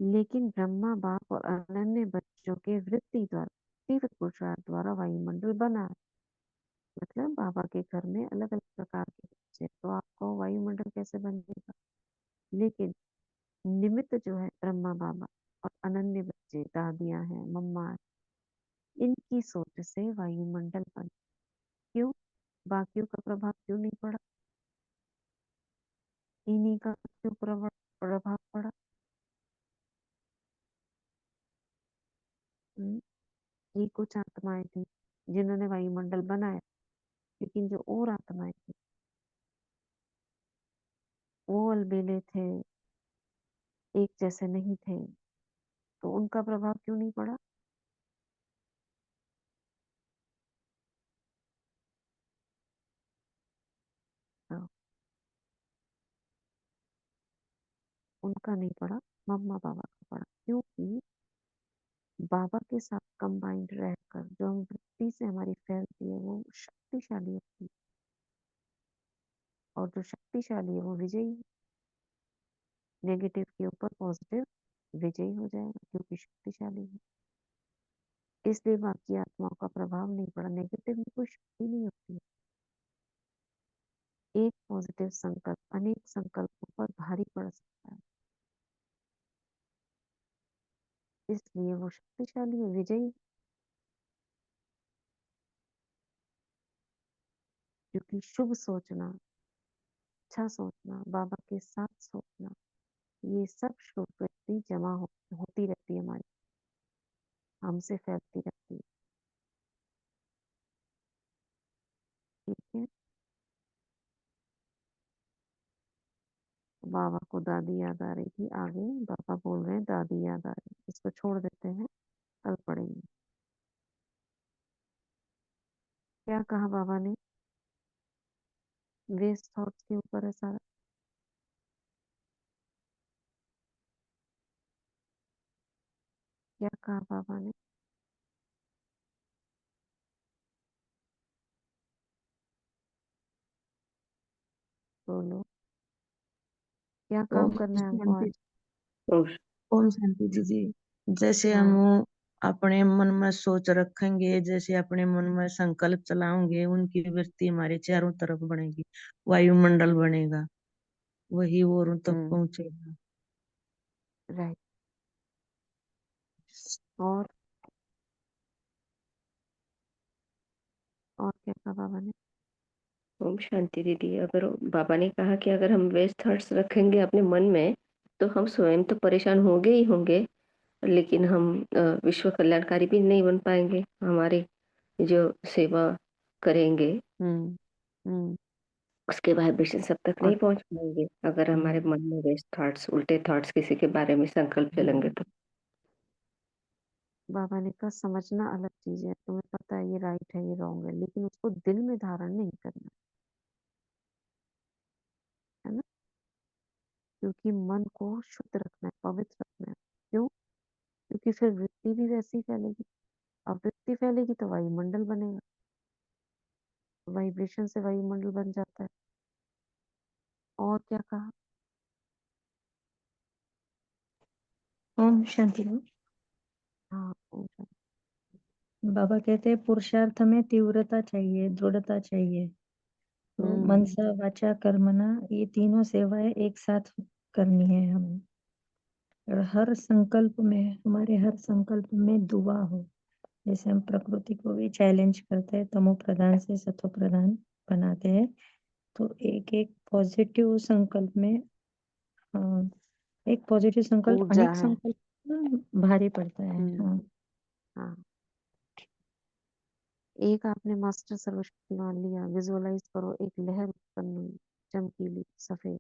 लेकिन ब्रह्मा बाप और अनन्य बच्चों के वृत्ति द्वारा, तीव्र पुरुषार्थ द्वारा वायुमंडल बना है। मतलब बाबा के घर में अलग अलग प्रकार के बच्चे, तो आपको वायुमंडल कैसे बनेगा? लेकिन निमित्त जो है ब्रह्मा बाबा और अनन्य बच्चे, दादियां हैं, मम्मा है, इनकी सोच से वायुमंडल बना। क्यों? बाकियों का प्रभाव क्यों नहीं पड़ा? इन्हीं का क्यों प्रभाव पड़ा? हम्म, ये कुछ आत्माएं थी जिन्होंने वायुमंडल बनाया, लेकिन जो और आत्माएं थी वो अलबेले थे, एक जैसे नहीं थे, तो उनका प्रभाव क्यों नहीं पड़ा? हाँ, उनका नहीं पड़ा, मम्मा बाबा का पड़ा। क्योंकि बाबा के साथ कंबाइंड रहकर जो हम वृत्ति से हमारी फैलती है वो शक्तिशाली होती है, और जो शक्तिशाली है वो विजयी है। नेगेटिव के ऊपर पॉजिटिव विजयी हो जाएगा, क्योंकि शक्तिशाली है। इसलिए बाकी आत्माओं का प्रभाव नहीं पड़ा। नेगेटिव में कोई शक्ति नहीं होती है। एक पॉजिटिव संकल्प अनेक संकल्पों पर भारी पड़ सकता है, इसलिए वो शक्तिशाली है, विजयी। क्योंकि शुभ सोचना, अच्छा सोचना, बाबा के साथ सोचना, ये सब शुभ वृत्ति जमा होती रहती है हमारी, हमसे फैलती रहती है। ठीक है। बाबा को दादी याद आ रही थी, आगे बाबा बोल रहे हैं दादी याद आ रही है। इसको छोड़ देते हैं, कल पढ़ेंगे। क्या कहा बाबा ने? वेस्ट थॉट्स के ऊपर है सारा। क्या कहा बाबा ने? बोलो, क्या काम ओम करना है हमको शांति। आज? और ओम शांति दीदी। जैसे हम हाँ। अपने मन में सोच रखेंगे, जैसे अपने मन में संकल्प चलाओगे, उनकी वृत्ति हमारे चारों तरफ बनेगी, वायुमंडल बनेगा, वही और तक हम्म। पहुंचेगा। राइट। और क्या कहा बाबा ने? ओम शांति दीदी। अगर बाबा ने कहा कि अगर हम वेस्ट थॉट्स रखेंगे अपने मन में तो हम स्वयं तो परेशान होंगे ही होंगे, लेकिन हम विश्व कल्याणकारी भी नहीं बन पाएंगे। हमारी जो सेवा करेंगे हम्म। हम्म। उसके वाइब्रेशन सब तक और नहीं पहुंच पाएंगे, अगर हमारे हम्म, मन में वेस्ट थॉट्स, उल्टे थॉट्स, किसी के बारे में संकल्प चलेंगे तो। बाबा ने कहा समझना अलग चीज है, तुम्हें पता है ये राइट है ये रॉन्ग है, लेकिन उसको दिल में धारण नहीं करना है ना। क्योंकि मन को शुद्ध रखना है, पवित्र रखना है। क्यों? क्योंकि फिर वृत्ति भी वैसी फैलेगी। अब वृत्ति फैलेगी तो वायुमंडल बनेगा, वाइब्रेशन से वायुमंडल बन जाता है। और क्या कहा? ओम शांति मैम। हाँ, बाबा कहते हैं पुरुषार्थ में तीव्रता चाहिए, दृढ़ता चाहिए। तो मनसा वाचा कर्मणा, ये तीनों सेवाएं एक साथ करनी है हमें। और हर संकल्प में, हमारे हर संकल्प में दुआ हो। जैसे हम प्रकृति को भी चैलेंज करते हैं, तमो प्रधान से सतो प्रधान बनाते हैं, तो एक एक पॉजिटिव संकल्प में एक पॉजिटिव संकल्प ऊर्जा अनेक है। संकल्प में भारी पड़ता है। हाँ हाँ, एक आपने मास्टर सर्वशक्तिमान लिया, विजुअलाइज करो एक लहर उत्पन्न हुई, चमकीली सफेद,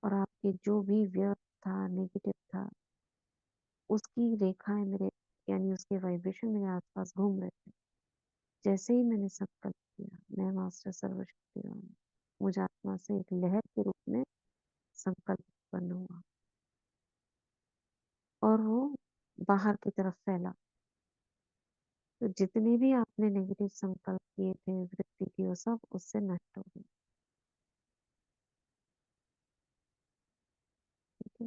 और आपके जो भी व्यर्थ था, नेगेटिव था, उसकी रेखाएं मेरे, यानी उसके वाइब्रेशन मेरे आसपास घूम रहे थे। जैसे ही मैंने संकल्प किया, मैं मास्टर सर्वशक्तिमान हूँ, मुझ आत्मा से एक लहर के रूप में संकल्प उत्पन्न हुआ और वो बाहर की तरफ फैला। तो जितने भी आपने नेगेटिव संकल्प किए थे, वृत्ति की, वो सब उससे नष्ट हो गए। ठीक है?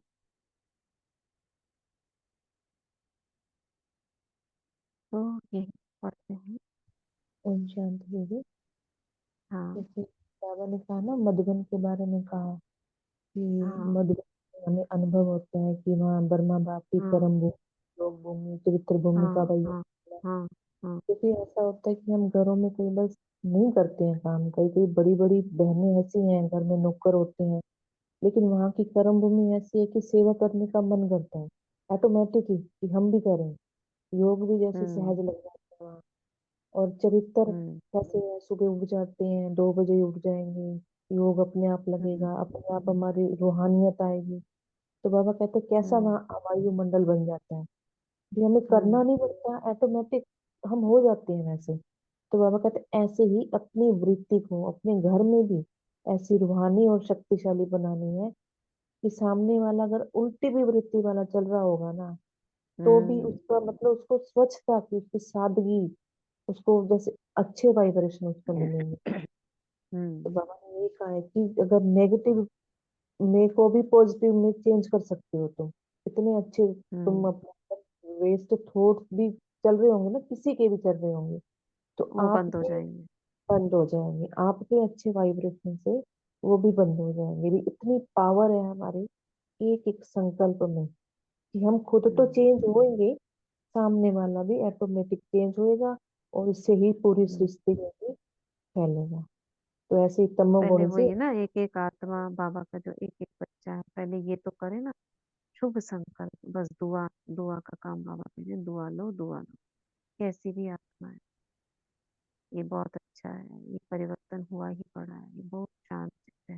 तो यही पढ़ते हैं। ओम शांति दीदी। हाँ जैसे बाबा ने कहा ना, मधुबन के बारे में कहा कि हाँ मधुबन में हमें अनुभव होता है कि वहाँ ब्रह्मा बाप की हाँ कर्म भूमि, योग भूमि, चरित्र भूमि का हाँ वही हाँ है। हाँ हाँ। क्योंकि ऐसा होता है कि हम घरों में कोई बस नहीं करते हैं काम, कई कई बड़ी बड़ी बहनें ऐसी हैं घर में नौकर होते हैं, लेकिन वहाँ की कर्म भूमि ऐसी है कि सेवा करने का मन करता है ऑटोमेटिक ही कि हम भी करें। योग भी जैसे सहज हम्म लग जाता है वहाँ। और चरित्र हम्म कैसे है, सुबह उठ जाते हैं, 2 बजे उठ जाएंगे, योग अपने आप हम्म लगेगा, अपने आप हमारी रूहानियत आएगी। तो बाबा कहते हैं कैसा हम्म वहाँ वायुमंडल बन जाता है, भी हमें करना हम्म नहीं पड़ता, ऑटोमेटिक हम हो जाते हैं वैसे। तो बाबा कहते हैं ऐसे ही अपनी वृत्ति को अपने घर में भी ऐसी रूहानी और शक्तिशाली बनानी है कि सामने वाला अगर उल्टी भी वृत्ति वाला चल रहा होगा ना, तो भी हम्म उसका मतलब उसको स्वच्छता की, उसकी सादगी, उसको जैसे अच्छे वाइब्रेशन उसको मिलेंगे। तो हम्म बाबा ने ये कहा है कि अगर नेगेटिव में को भी पॉजिटिव में चेंज कर सकते हो तुम, इतने अच्छे तुम हम्म, अपने वेस्ट थॉट्स भी चल रहे होंगे ना, किसी के भी चल रहे होंगे, तो वो बंद हो आपके जाएंगे। बंद हो जाएंगे, आपके अच्छे वाइब्रेशन से वो भी बंद हो जाएंगे। भी इतनी पावर है हमारे एक एक संकल्प में कि हम खुद तो हम्म चेंज होंगे, सामने वाला भी ऑटोमेटिक चेंज होएगा, और इससे ही पूरी हम्म। सृष्टि में भी फैलेगा। तो ऐसे ही पहले तमोगुण से। वही है ना, एक एक आत्मा बाबा का जो एक एक बच्चा है, पहले ये तो करे ना, शुभ संकल्प, बस दुआ, दुआ का काम बाबा कहते हैं, दुआ लो दुआ लो। कैसी भी आत्मा है, ये बहुत अच्छा है, ये परिवर्तन हुआ ही पड़ा है, ये बहुत शांत चित्त है,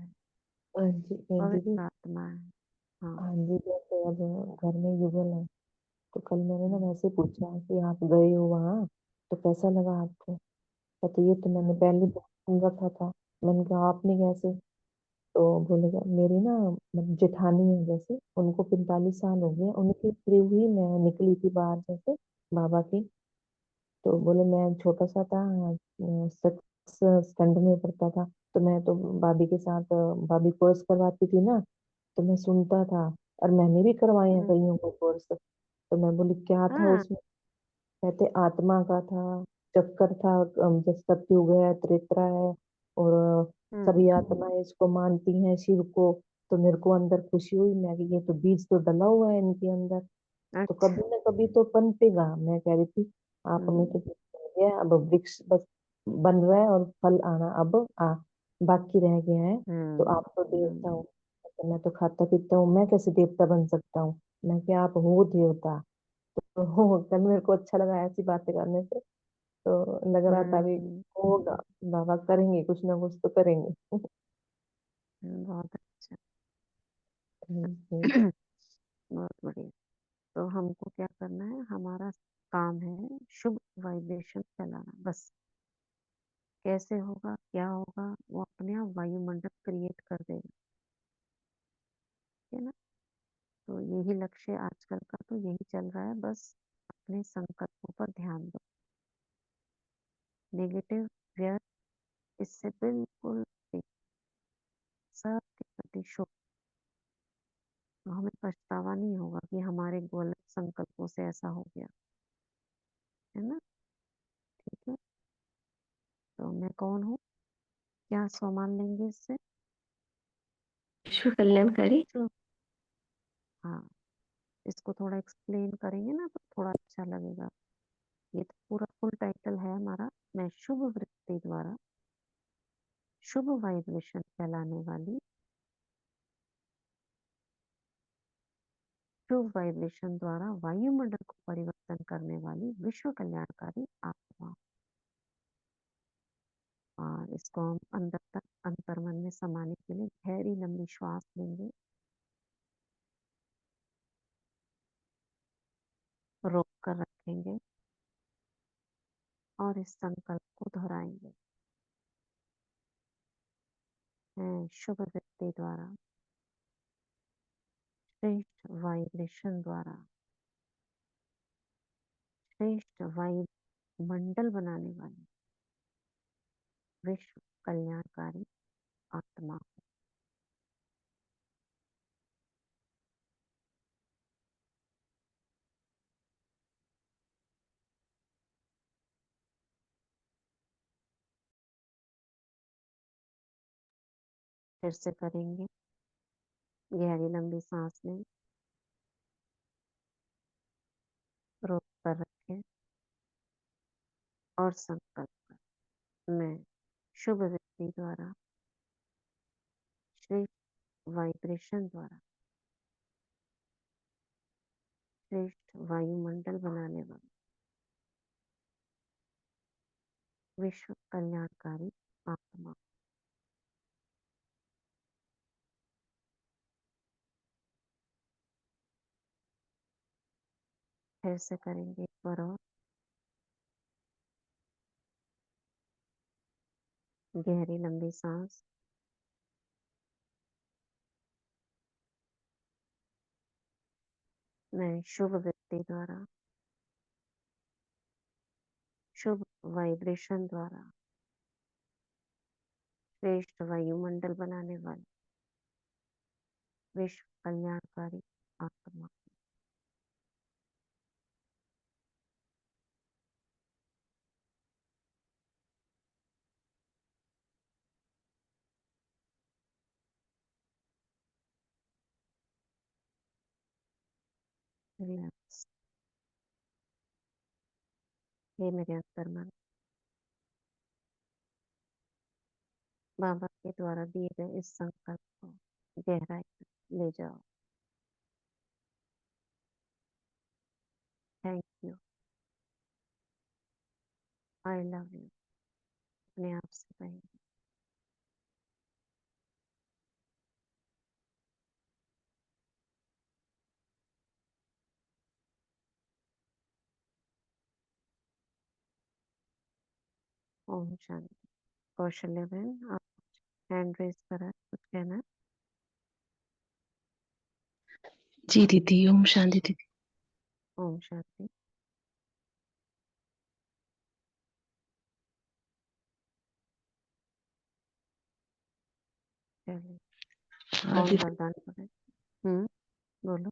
हाँ जी दीदी। पवित्र आत्मा है। हाँ। हाँ जी, जैसे अब घर में युगल है, तो कल मैंने ना हम्म वैसे पूछा कि आप गए हो वहाँ, तो कैसा लगा आपको? कहते ये तो मैंने हम्म पहले बहुत सुन रखा था। मैंने कहा आपने कैसे? तो बोलेगा मेरी ना मतलब जेठानी है, जैसे उनको 45 साल हो गए, उनकी थ्रू ही मैं निकली थी बाहर जैसे बाबा की। तो बोले मैं छोटा सा था, सिक्स स्टैंडर्ड में पढ़ता था, तो मैं तो भाभी के साथ भाभी कोर्स करवाती थी ना, तो मैं सुनता था, और मैंने भी करवाए हैं हम्म, कईयों को कोर्स। तो मैं बोली क्या था हाँ। उसमें? कहते आत्मा का था, चक्कर था, जैसे सतयुग है, त्रेता है, और हम्म सभी आत्माएं इसको मानती हैं शिव को। तो मेरे को अंदर खुशी हुई, मैं कि ये तो बीज तो डला हुआ है इनके अंदर, तो अच्छा। कभी ना कभी तो पनपेगा। मैं कह रही थी आप हमें हम्म तो बीज बन गया, अब वृक्ष बस बन रहा है और फल आना अब बाकी रह गया है। तो हम्म आप तो देवता हम्म हो, तो मैं तो खाता पीता हूँ, मैं कैसे देवता बन सकता हूँ? मैं क्या, आप हो देवता। तो कल मेरे को अच्छा लगा ऐसी बातें करने से, तो लग रहा था भी हम्म, होगा, बाबा करेंगे कुछ ना कुछ तो करेंगे। बहुत अच्छा। हम्म, बहुत बढ़िया। तो हमको क्या करना है, हमारा काम है शुभ वाइब्रेशन फैलाना, बस। कैसे होगा, क्या होगा, वो अपने आप वायुमंडल क्रिएट कर देगा। है ना। तो यही लक्ष्य आजकल का, तो यही चल रहा है, बस अपने संकल्पों पर ध्यान दो। नेगेटिव व्यर्थ इससे बिल्कुल free, सबके प्रति शुभ। तो हमें पछतावा नहीं होगा कि हमारे गलत संकल्पों से ऐसा हो गया, है ना। ठीक है, तो मैं कौन हूँ, क्या सामान लेंगे इससे। विश्व कल्याणकारी। तो हाँ, इसको थोड़ा एक्सप्लेन करेंगे ना तो थोड़ा अच्छा लगेगा। ये तो पूरा फुल टाइटल है हमारा। मैं शुभ वृत्ति द्वारा शुभ वाइब्रेशन फैलाने वाली, शुभ वाइब्रेशन द्वारा वायुमंडल को परिवर्तन करने वाली विश्व कल्याणकारी आत्मा। और इसको हम अंदर तक अंतर्मन में समाने के लिए गहरी लंबी श्वास लेंगे, रोक कर रखेंगे और इस संकल्प को दोहराएंगे। मैं शुभ वृत्ति द्वारा श्रेष्ठ वाइब्रेशन द्वारा श्रेष्ठ वायुमंडल बनाने वाली विश्व कल्याणकारी आत्मा। फिर से करेंगे, गहरी लंबी सांस लें, रोक कर रखें और संकल्प कर। मैं शुभ वृत्ति द्वारा श्रेष्ठ वाइब्रेशन द्वारा श्रेष्ठ वायुमंडल बनाने वाली विश्व कल्याणकारी आत्मा। फिर से करेंगे एक बार और, गहरी लंबी सांस, मैं शुभ वृत्ति द्वारा शुभ वाइब्रेशन द्वारा श्रेष्ठ वायुमंडल बनाने वाली विश्व कल्याणकारी आत्मा। रिलैक्स। हे मेरे अंतर्मन, बाबा के द्वारा दिए गए इस संकल्प को गहराई तक ले जाओ। Thank you, I love you. अपने आप से कहेंगे। ओम शांति। कौशल्य बहन, आप हैंड रेज करा है, कुछ कहना है। जी दीदी, ओम शांति दीदी। ओम शांति। चलिए, हाँ कौन दीदी, वरदान पड़े। बोलो।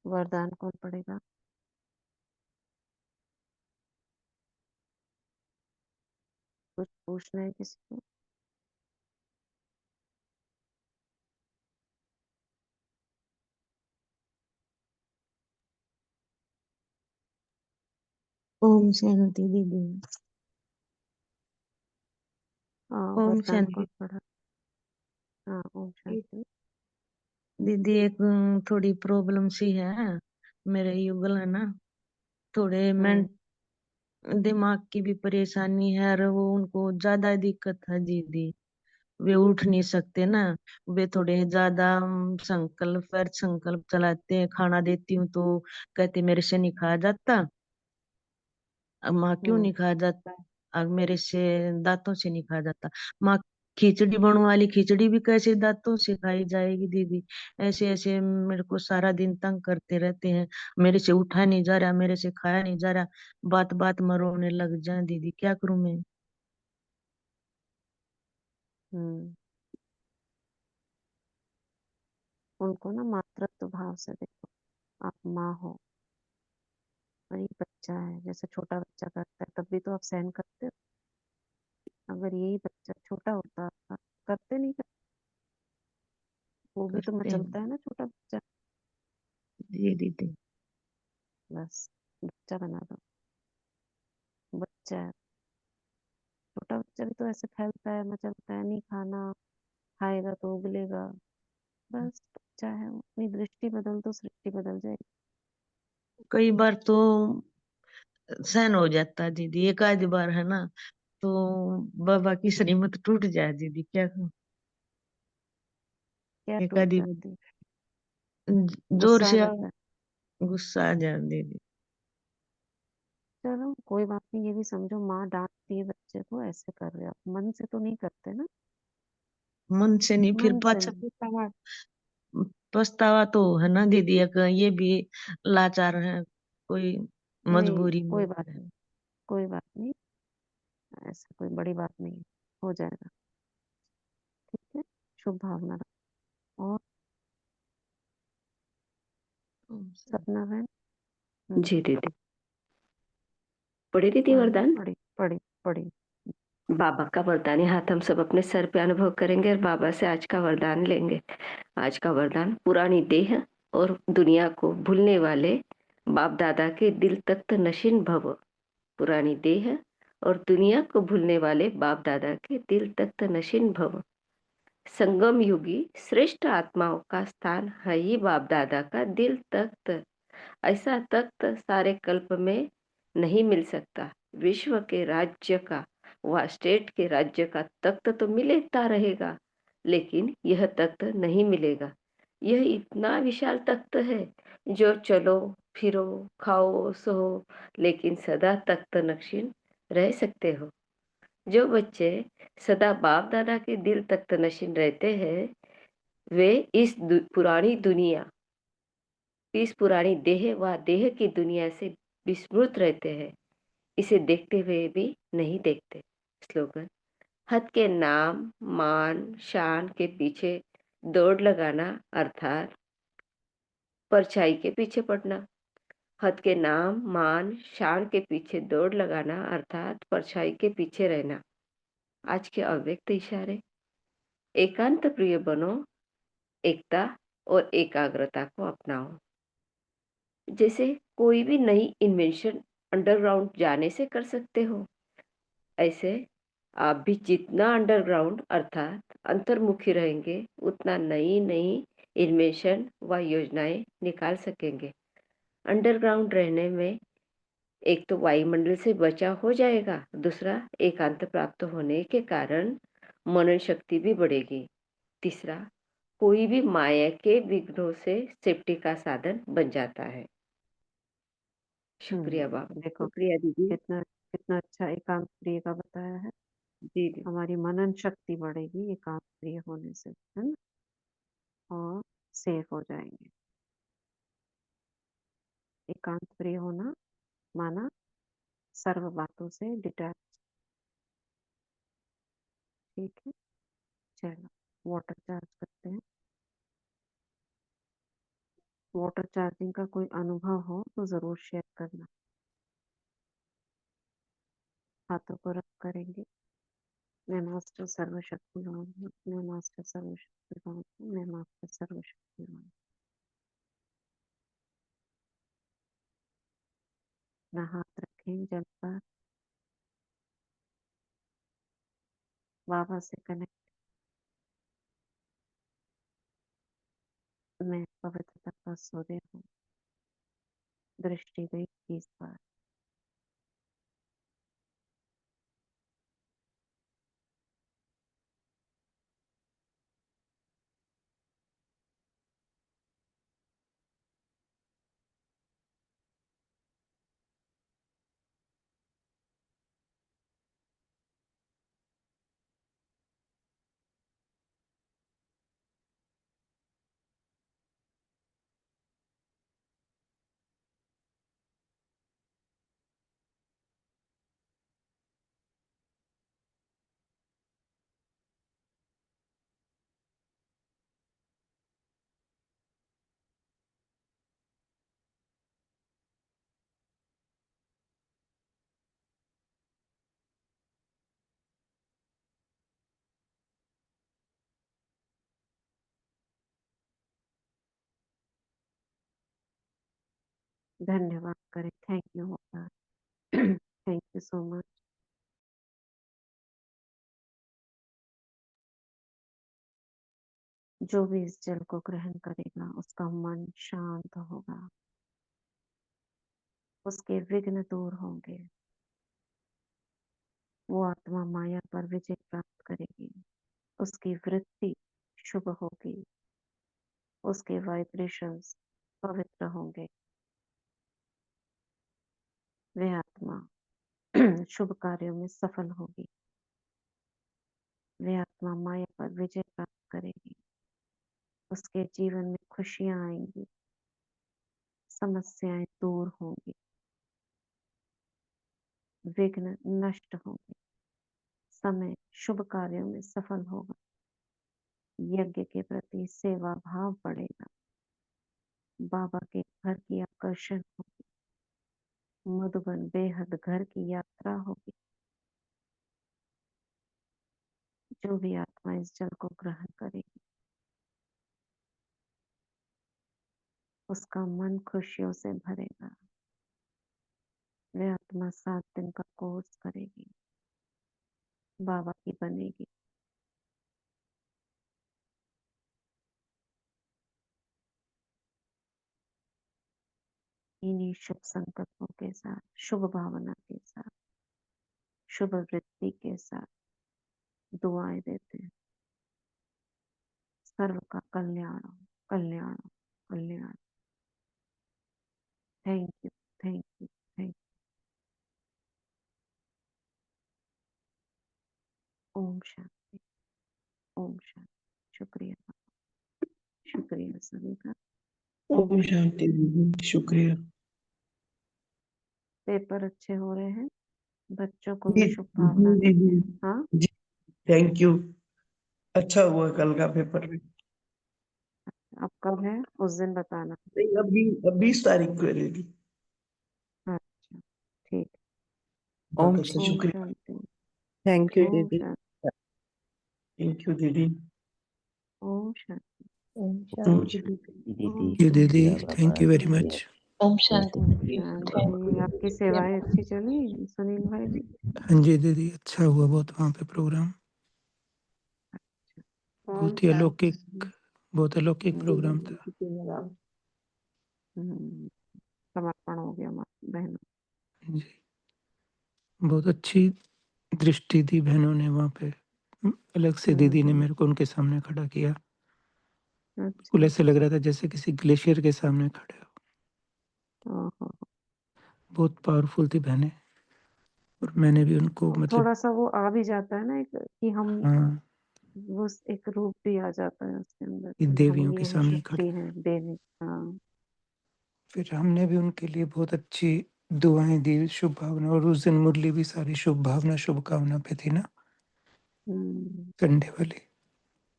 वरदान कौन पड़ेगा। कुछ पूछना है किसी को। ओम शांति दीदी। ओम वरदान कौन शांति पढ़ा। हाँ, ओम शांति। दीदी। एक थोड़ी प्रॉब्लम सी है, मेरे युगल है ना, थोड़े हम्म दिमाग की भी परेशानी है, और वो उनको ज्यादा दिक्कत है दीदी। वे उठ नहीं सकते ना। वे थोड़े ज्यादा संकल्प चलाते हैं। खाना देती हूँ तो कहते मेरे से नहीं खाया जाता। अब माँ क्यों नहीं खाया जाता, और मेरे से दांतों से नहीं खाया जाता। माँ खिचड़ी वाली खिचड़ी भी कैसे दांतों से खाई जाएगी दीदी? ऐसे ऐसे मेरे को सारा दिन तंग करते रहते हैं, मेरे से उठा नहीं जा रहा, मेरे से खाया नहीं जा रहा, बात बात में रोने लग जाए दीदी, क्या करूं मैं? हम्म। उनको ना मातृत्व भाव से देखो, आप माँ हो और ये बच्चा है, जैसे छोटा बच्चा करता है तब भी तो आप सहन करते हो। अगर यही बच्चा छोटा होता करते नहीं करते, वो भी तो करते मचलता हैं है ना छोटा बच्चा। जी दीदी। बस बच्चा बना दो, बच्चा है, छोटा बच्चा भी तो ऐसे फैलता है मचलता है, नहीं खाना, खाएगा तो उगलेगा। बस बच्चा है, वो अपनी दृष्टि बदल दो, सृष्टि बदल जाएगी। कई बार तो सहन हो जाता है दीदी, एक आध बार है ना, तो बाबा की श्रीमत टूट जाए दीदी, क्या करूं? क्या एक टूट आधी जाती है? जोर गुस्सा आ से जाता है। गुस्सा आ जाए दीदी। चलो कोई बात नहीं, ये भी समझो माँ डांटती है बच्चे को, ऐसे कर रहे हो आप, मन से तो नहीं करते ना। मन से नहीं, फिर मन से पाछा नहीं। पछतावा, पछतावा तो है ना दीदी, एक ये भी लाचार है, कोई नहीं मजबूरी में कोई बात है। नहीं, कोई बात नहीं, ऐसा कोई बड़ी बात नहीं है, हो जाएगा। ठीक है, शुभ भावना रखो। और सपना बहन। जी दीदी। पढ़ी दीदी पढ़ी वरदान। पढ़ी पढ़ी पढ़ी। बाबा का वरदानी हाथ हम सब अपने सर पे अनुभव करेंगे और बाबा से आज का वरदान लेंगे। आज का वरदान, पुरानी देह और दुनिया को भूलने वाले बाप दादा के दिल तख्त नशीन भव। पुरानी देह और दुनिया को भूलने वाले बाप दादा के दिल तख्त नशीन भव। संगम युगी श्रेष्ठ आत्माओं का स्थान है ही बाप दादा का दिल तख्त। ऐसा तख्त सारे कल्प में नहीं मिल सकता। विश्व के राज्य का व स्टेट के राज्य का तख्त तो मिलता रहेगा, लेकिन यह तख्त नहीं मिलेगा। यह इतना विशाल तख्त है जो चलो फिरो खाओ सो, लेकिन सदा तख्त नक्शीन रह सकते हो। जो बच्चे सदा बाप दादा के दिल तख्त नशीन रहते हैं, वे पुरानी दुनिया, इस पुरानी देह व देह की दुनिया से विस्मृत रहते हैं। इसे देखते हुए भी नहीं देखते। स्लोगन, हद के नाम मान शान के पीछे दौड़ लगाना अर्थात परछाई के पीछे पड़ना। हद के नाम मान शान के पीछे दौड़ लगाना अर्थात परछाई के पीछे रहना। आज के अव्यक्त इशारे, एकांत प्रिय बनो, एकता और एकाग्रता को अपनाओ। जैसे कोई भी नई इन्वेंशन अंडरग्राउंड जाने से कर सकते हो, ऐसे आप भी जितना अंडरग्राउंड अर्थात अंतर्मुखी रहेंगे, उतना नई नई इन्वेंशन व योजनाएं निकाल सकेंगे। अंडरग्राउंड रहने में एक तो वायुमंडल से बचाव हो जाएगा, दूसरा एकांत प्राप्त होने के कारण मनन शक्ति भी बढ़ेगी, तीसरा कोई भी माया के विघ्नों से सेफ्टी का साधन बन जाता है। शुक्रिया बाबा, देखो शुक्रिया दीदी। कितना कितना अच्छा एकांत प्रिय का बताया है। जी जी। हमारी मनन शक्ति बढ़ेगी एकांत प्रिय होने से, है ना, और सेफ हो जाएंगे। एकांत प्रिय होना माना सर्व बातों से डिटैच। ठीक है, चलो वाटर चार्ज करते हैं। वाटर चार्जिंग का कोई अनुभव हो तो जरूर शेयर करना। हाथों को रब करेंगे। मैं मास्टर सर्वशक्तिमान हूँ, मैं मास्टर सर्वशक्तिमान हूँ, मैं मास्टर सर्वशक्तिमान हूँ। अपना हाथ रखें जल पर, बाबा से कनेक्ट। मैं पवित्रता का सूर्य हूँ, दृष्टि गई इस बार। धन्यवाद करें। थैंक यू होगा। Thank you so much. जो भी इस जल को ग्रहण करेगा उसका मन शांत होगा, उसके विघ्न दूर होंगे, वो आत्मा माया पर विजय प्राप्त करेगी, उसकी वृत्ति शुभ होगी, उसके वाइब्रेशंस पवित्र होंगे, वह आत्मा शुभ कार्यों में सफल होगी, वह आत्मा माया पर विजय प्राप्त करेगी, उसके जीवन में खुशियां आएंगी, समस्याएं दूर होंगी, विघ्न नष्ट होंगे, समय शुभ कार्यों में सफल होगा, यज्ञ के प्रति सेवा भाव बढ़ेगा, बाबा के घर की आकर्षण होगी, मधुबन बेहद घर की यात्रा होगी। जो भी आत्मा इस जल को ग्रहण करेगी उसका मन खुशियों से भरेगा। वह आत्मा 7 दिन का कोर्स करेगी, बाबा की बनेगी। इन्हीं शुभ संकल्पों के साथ, शुभ भावना के साथ, शुभ वृत्ति के साथ दुआएं देते हैं। सर्व का कल्याण हो, कल्याण हो, कल्याण। Thank you, thank you, thank you. ओम शांति, ओम शांति। शुक्रिया, शुक्रिया सभी का। ओम शांति दीदी, शुक्रिया। पेपर अच्छे हो रहे हैं, बच्चों को भी जी शुभ जी भावना देते हैं। दीदी हाँ, जी, थैंक यू। अच्छा हुआ कल का पेपर भी। अब कब है उस दिन बताना। नहीं, अब 20 तारीख को है दीदी। अच्छा, ठीक। बहुत अच्छा, ओम शुक्रिया। शांति, थैंक यू ओम दीदी। शांति, थैंक यू दीदी। ओम शांति, ओम ओम शांति दीदी। ओम you didi, शुक्रिया thank बाबा, you very शुक्रिया। much. ओम शांति ओम दीदी। शांति। आपकी सेवाएं अच्छी चली सुनील भाई जी? हाँ जी दीदी, अच्छा हुआ बहुत वहाँ पे प्रोग्राम, ओम बहुत ही शांति। अलौकिक प्रोग्राम था। समर्पण हो गया बहनों। जी, बहुत अच्छी दृष्टि दी बहनों ने वहाँ पे। अलग से दीदी ने मेरे को उनके सामने खड़ा किया। बिल्कुल अच्छा, ऐसे लग रहा था जैसे किसी ग्लेशियर के सामने खड़े हो। ओहो। बहुत पावरफुल थी बहनें, और मैंने भी उनको मतलब थोड़ा सा वो आ भी जाता है ना, एक कि हम, हाँ, वो एक रूप भी आ जाता है उसके अंदर कि कि हम देवियों के यही सामने खड़े। शक्ति हैं देवी। हाँ, फिर हमने भी उनके लिए बहुत अच्छी दुआएं दी, शुभ भावना, और उस दिन मुरली भी सारी शुभ भावना शुभकामना पे थी ना, हम्म। संडे वाली।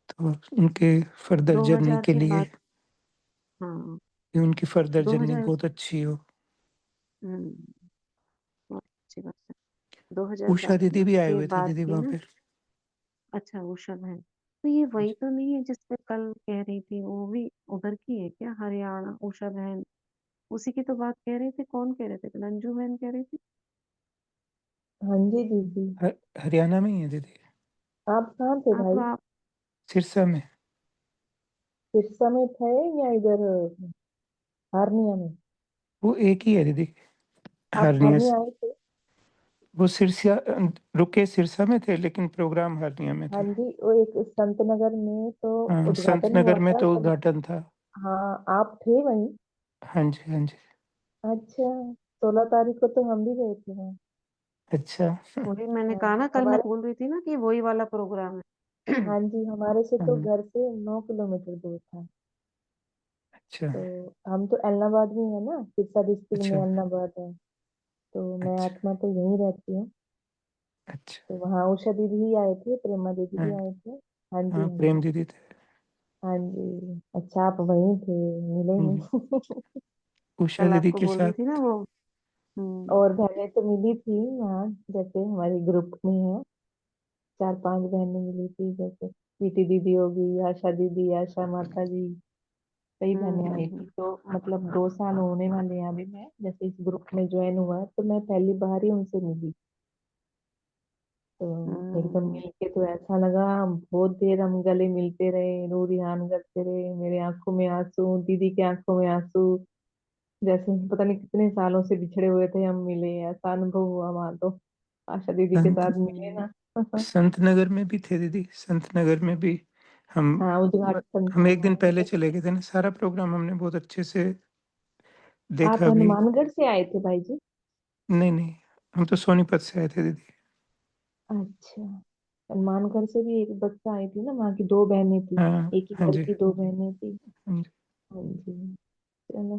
तो उनके फर्दर जर्नी 2000 के की लिए, बात। हाँ, कि उनकी फर्दर जर्नी 2000। बहुत अच्छी हो। बहुत अच्छी बात है। 2000 उषा दीदी भी आए के हुए थे बाद दीदी की वहाँ ना। पे। अच्छा, उषा बहन, तो ये वही तो नहीं है जिसपे कल कह रही थी? वो भी उधर की है क्या, हरियाणा? उषा बहन उसी की तो बात कह रहे थे। कौन कह रहे थे? रंजू बहन कह रही थी। हाँ जी दीदी। हरियाणा में ही है दीदी, आप कहाँ थे हाँ, तो भाई? आप। सिरसा में। सिरसा में थे या इधर हारनिया में? वो एक ही है दीदी, आप हरनिया हारनिया से। आए थे? वो सिरसा रुके सिरसा में थे, लेकिन प्रोग्राम हरनिया में हाँ था। जी, वो एक संत नगर में तो हाँ, संत उद्घाटन हुआ नगर में था तो तो। उद्घाटन था। हाँ, आप थे वहीं? हाँ जी, हाँ जी। अच्छा, 16 तारीख को तो हम भी गए थे वहाँ। अच्छा। वही मैंने हाँ कहा जी, ना, कल मैं हमारे। बोल रही थी ना कि वही वाला प्रोग्राम है। हाँ जी, हमारे से तो हाँ, घर से 9 किलोमीटर दूर था। अच्छा तो हम तो एलनाबाद में है ना, सिरसा डिस्ट्रिक्ट में अच्छा एलनाबाद है। तो मैं अच्छा आत्मा तो यहीं रहती हूँ। अच्छा। तो वहाँ उषा दीदी ही आए थे, प्रेमा दीदी भी हाँ आए थे। हाँ जी, हाँ, हाँ प्रेम जी। दीदी थे। हाँ जी, अच्छा आप वहीं थे, मिले हम्म, नहीं। उषा कल दीदी आपको के बोल रही थी ना साथ। वो। और बहनें तो मिली थी यहाँ, जैसे हमारे ग्रुप में है 4-5 बहनें मिली थी, जैसे पीटी दीदी होगी, आशा दीदी, आशा माता जी, कई बहनें आई थी, तो मतलब 2 साल होने वाले हैं अभी। मैं जैसे इस ग्रुप में ज्वाइन हुआ है, तो मैं पहली बार ही उनसे मिली। तो एकदम मिल के तो ऐसा लगा, बहुत देर हम गले मिलते रहे, रो रिहान करते रहे, मेरे आंखों में आंसू, दीदी की आंखों में आंसू, जैसे पता नहीं कितने सालों से बिछड़े हुए थे, हम मिले, ऐसा अनुभव हुआ वहां तो। आशा दीदी के संत साथ मिले ना। संत नगर में भी थे दीदी, संत नगर में भी हम हाँ, उद्घाटन हम था एक दिन वहाँ। पहले चले गए थे ना, सारा प्रोग्राम हमने बहुत अच्छे से आप देखा भी। हनुमानगढ़ से आए थे भाई जी? नहीं नहीं, हम तो सोनीपत से आए थे दीदी। अच्छा। हनुमानगढ़ से भी एक बच्चा आई थी ना, वहाँ की 2 बहनें थी। हाँ एक ही हाँ घर जी, की 2 बहनें थी। हाँ जी। हाँ जी। चलो।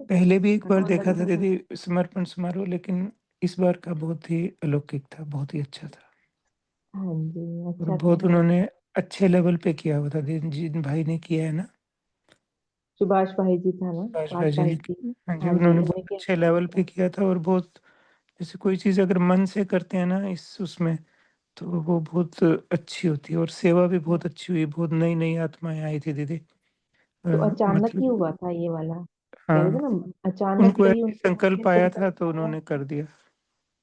पहले भी एक बार बहुत देखा था अच्छा। दीदी समर्पण समारोह, लेकिन इस बार का बहुत ही अलौकिक था, बहुत ही अच्छा था। हाँ जी, और अच्छा था बहुत बहुत। उन्होंने अच्छे लेवल पे किया हुआ था, जिन भाई ने किया है ना, सुभाष भाई जी था ना, सुभाष सुभाष भाई जी भाई ने। जी। हाँ जी, हाँ जी, उन्होंने बहुत उन्हीं के अच्छे अंदर लेवल पे था। किया था। और बहुत, जैसे कोई चीज़ अगर मन से करते हैं ना इस उसमें, तो वो बहुत अच्छी होती है। और सेवा भी बहुत अच्छी हुई, बहुत नई नई आत्माएं आई थी दीदी। तो अचानक ही मतलब हुआ था ये वाला, कह रहे थे हाँ, ना, अचानक उनको से ही ऐसे उनके मन में संकल्प आया था संकल्प तो आया। उन्होंने कर दिया।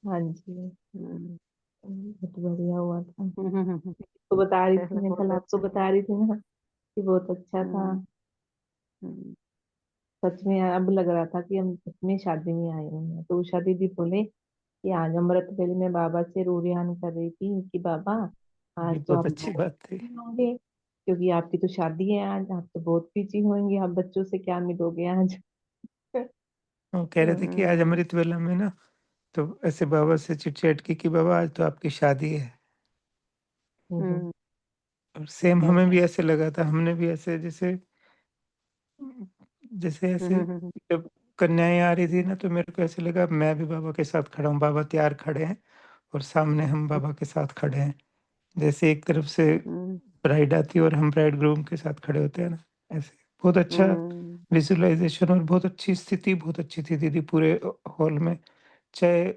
हाँ जी। बहुत बढ़िया हुआ था। तो बता रही थी, चलो मैं कल बहुत आपको अच्छा। बता रही थी ना कि बहुत अच्छा था। हम्म, हम्म, सच में अब लग रहा था कि हम सच में शादी में आए हुए हैं। तो उषा दीदी बोले कि आज अमृत वेले में बाबा से रो रिहान कर रही थी कि बाबा, आज ये तो बहुत आप अच्छी बहुत बात थी। बिजी होंगे, क्योंकि आपकी तो शादी है आज, आप तो बहुत बिजी होंगे, आप बच्चों से क्या मिलोगे आज। वो कह रहे थे कि आज हम्म, अमृत वेला में ना, तो ऐसे बाबा से चिट चैट की कि बाबा आज तो आपकी शादी है। हम्म, हम्म, और सेम क्या हमें बात। भी ऐसे लगा था, हमने भी ऐसे जैसे जैसे ऐसे हम्म, जब कन्याएं आ रही थी ना, तो मेरे को ऐसे लगा मैं भी बाबा के साथ खड़ा हूँ, बाबा तैयार खड़े हैं और सामने हम बाबा के साथ खड़े हैं। जैसे एक तरफ से हम्म, ब्राइड आती है और हम ब्राइड ग्रूम के साथ खड़े होते हैं ना, ऐसे बहुत अच्छा हम्म, विजुअलाइजेशन। और बहुत अच्छी स्थिति, बहुत अच्छी थी दीदी पूरे हॉल में। चाहे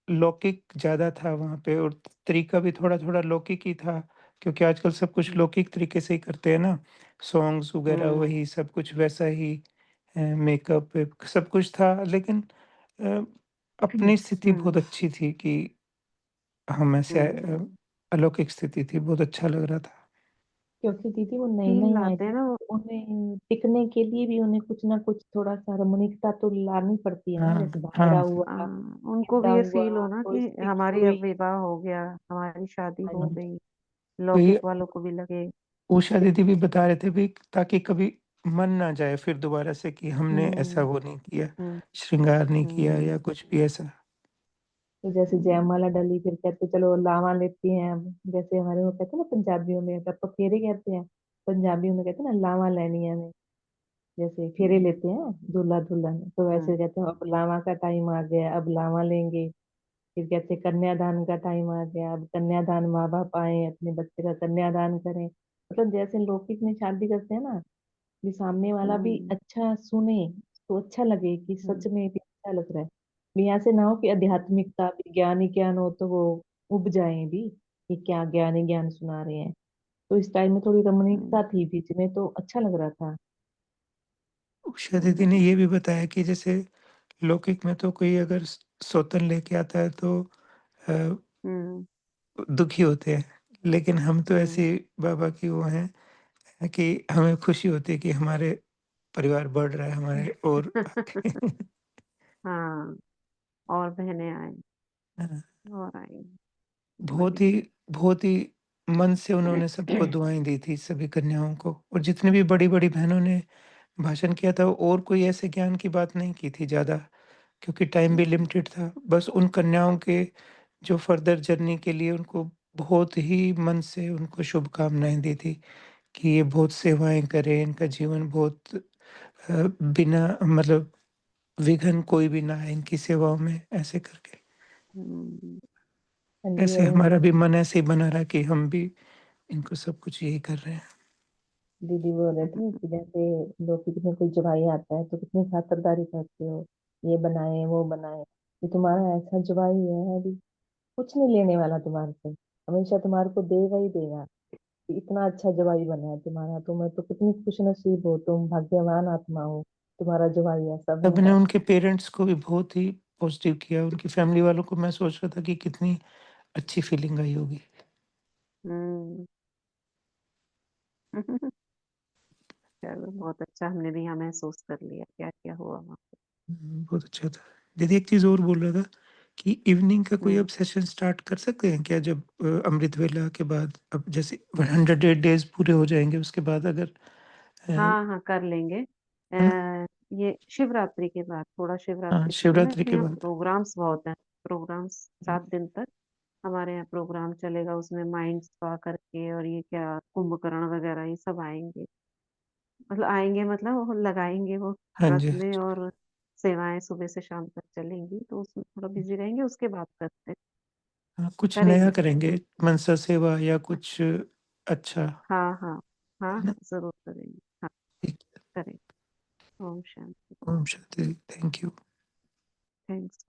लौकिक ज़्यादा था वहाँ पे, और तरीका भी थोड़ा-थोड़ा लौकिक ही था, क्योंकि आजकल सब कुछ लौकिक तरीके से ही करते हैं ना। सॉन्ग्स वगैरह हम्म, वही सब कुछ वैसा ही, मेकअप वेक सब कुछ था, लेकिन अ, अपनी स्थिति बहुत हम्म, अच्छी थी कि हम ऐसे हम्म। अलौकिक स्थिति थी, बहुत अच्छा लग रहा था। क्योंकि दीदी वो नई फील नई आई लाते थी हैं ना, ना वो। तो उन्हें टिकने के लिए भी उन्हें कुछ ना कुछ थोड़ा सा रमणीकता तो लानी पड़ती है ना, हाँ, जैसे भांगड़ा हाँ। हुआ, उनको गिद्दा भी ये हुआ, फील हो ना कोई कि स्पीच हमारी हुई। अब विवाह हो गया, हमारी शादी हाँ हो जी। गई। वही लौकिक वालों को भी लगे। उषा दीदी भी बता रहे थे भी, ताकि कभी मन ना जाए फिर दोबारा से कि हमने ऐसा हम्म, वो नहीं किया, हम्म, श्रृंगार नहीं किया हम्म, या कुछ भी ऐसा। तो जैसे हम्म, जयमाला डली, फिर कहते चलो लावा लेती हैं अब, जैसे हमारे वो कहते हैं ना पंजाबियों में, अगर फेरे कहते हैं, पंजाबियों में कहते हैं ना लावा लेनी है हमें, जैसे फेरे लेते हैं दूल्हा दुल्हन, तो हम्म, वैसे कहते हैं अब लावा का टाइम आ गया, अब लावा लेंगे। फिर कहते हैं कन्यादान का टाइम आ गया, अब कन्यादान, माँ बाप आए अपने बच्चे का कन्यादान करें। मतलब जैसे लौकिक में शादी करते हैं ना, कि सामने वाला भी हम्म, अच्छा सुने, तो अच्छा लगे कि हम्म, सच में भी अच्छा लग रहा है। भी ऐसे ना हो कि आध्यात्मिकता भी ज्ञान ही ज्ञान हो तो वो उब जाए भी कि क्या ज्ञान ही ज्ञान सुना रहे हैं। तो इस टाइम में थोड़ी हम्म, रमणीकता थी बीच में, तो अच्छा लग रहा था। उषा दीदी ने ये भी बताया कि जैसे लौकिक में तो कोई अगर सौतन लेके आता है तो अ, हम्म, दुखी होते हैं, लेकिन हम तो हम्म। ऐसे बाबा की वो हैं कि हमें खुशी होती है कि हमारे परिवार बढ़ रहा है हमारे और आगे। हाँ, और बहनें आए हाँ, और आएंगी। बहुत बढ़िया। ही बहुत ही मन से उन्होंने सबको दुआएं दी थी, सभी कन्याओं को। और जितनी भी बड़ी बड़ी बहनों ने भाषण किया था, और कोई ऐसे ज्ञान की बात नहीं की थी ज़्यादा, क्योंकि टाइम भी लिमिटेड था। बस उन कन्याओं के जो फर्दर जर्नी के लिए उनको बहुत ही मन से उनको शुभकामनाएँ दी थी कि ये बहुत सेवाएँ करें, इनका जीवन बहुत बिना मतलब विघ्न कोई भी ना आए इनकी सेवाओं में, ऐसे करके। हम्म, हाँ जी। ऐसे और हमारा भी मन ऐसे ही बना रहा कि हम भी इनको सब कुछ यही कर रहे हैं। दीदी बोल रहे थे कि जैसे लोग कितने कोई जवाई आता है तो कितनी खातिरदारी करते हो, ये बनाए वो बनाए, ये तुम्हारा ऐसा जवाई है अभी कुछ नहीं लेने वाला तुम्हारे से, हमेशा तुम्हारे को देगा ही देगा। इतना अच्छा जवाई बना है तुम्हारा, तो मैं तो कितनी खुशनसीब हो, तुम भाग्यवान आत्मा हो, तुम्हारा जवाई ऐसा बना सबने है। उनके पेरेंट्स को भी बहुत ही पॉजिटिव किया, उनकी फैमिली वालों को मैं सोच रहा था कि कितनी अच्छी फीलिंग आई होगी। हम्म। चलो बहुत अच्छा, हमने भी यहाँ महसूस कर लिया क्या क्या हुआ वहाँ पे। बहुत अच्छा था। दीदी एक चीज़ और बोल रहा था कि इवनिंग का कोई हम्म। अब सेशन स्टार्ट कर सकते हैं क्या? जब अमृत वेला के बाद अब जैसे 108 डेज़ पूरे हो जाएँगे उसके बाद अगर हाँ हाँ कर लेंगे। है ना? ये शिवरात्रि के बाद, थोड़ा हाँ, शिवरात्रि के समय शिवरात्रि के यहाँ बाद। प्रोग्राम्स बहुत हैं। प्रोग्राम्स 7 दिन तक हमारे यहाँ प्रोग्राम चलेगा, उसमें माइंड स्पा करके और ये क्या कुंभकर्ण वगैरह ये सब आएंगे। मतलब आएंगे मतलब वो लगाएंगे वो हाँ व्रत जी, हाँ में, जी। और सेवाएं सुबह से शाम तक चलेंगी, तो उसमें थोड़ा बिजी रहेंगे, उसके बाद करते हाँ, कुछ नया करेंगे। करेंगे, मनसा सेवा या कुछ अच्छा, हाँ हाँ हाँ है हाँ ना? जरूर करेंगे। हाँ ठीक है। करेंगे। ओम शांति। ओम शांति। Thank you. थैंक्स।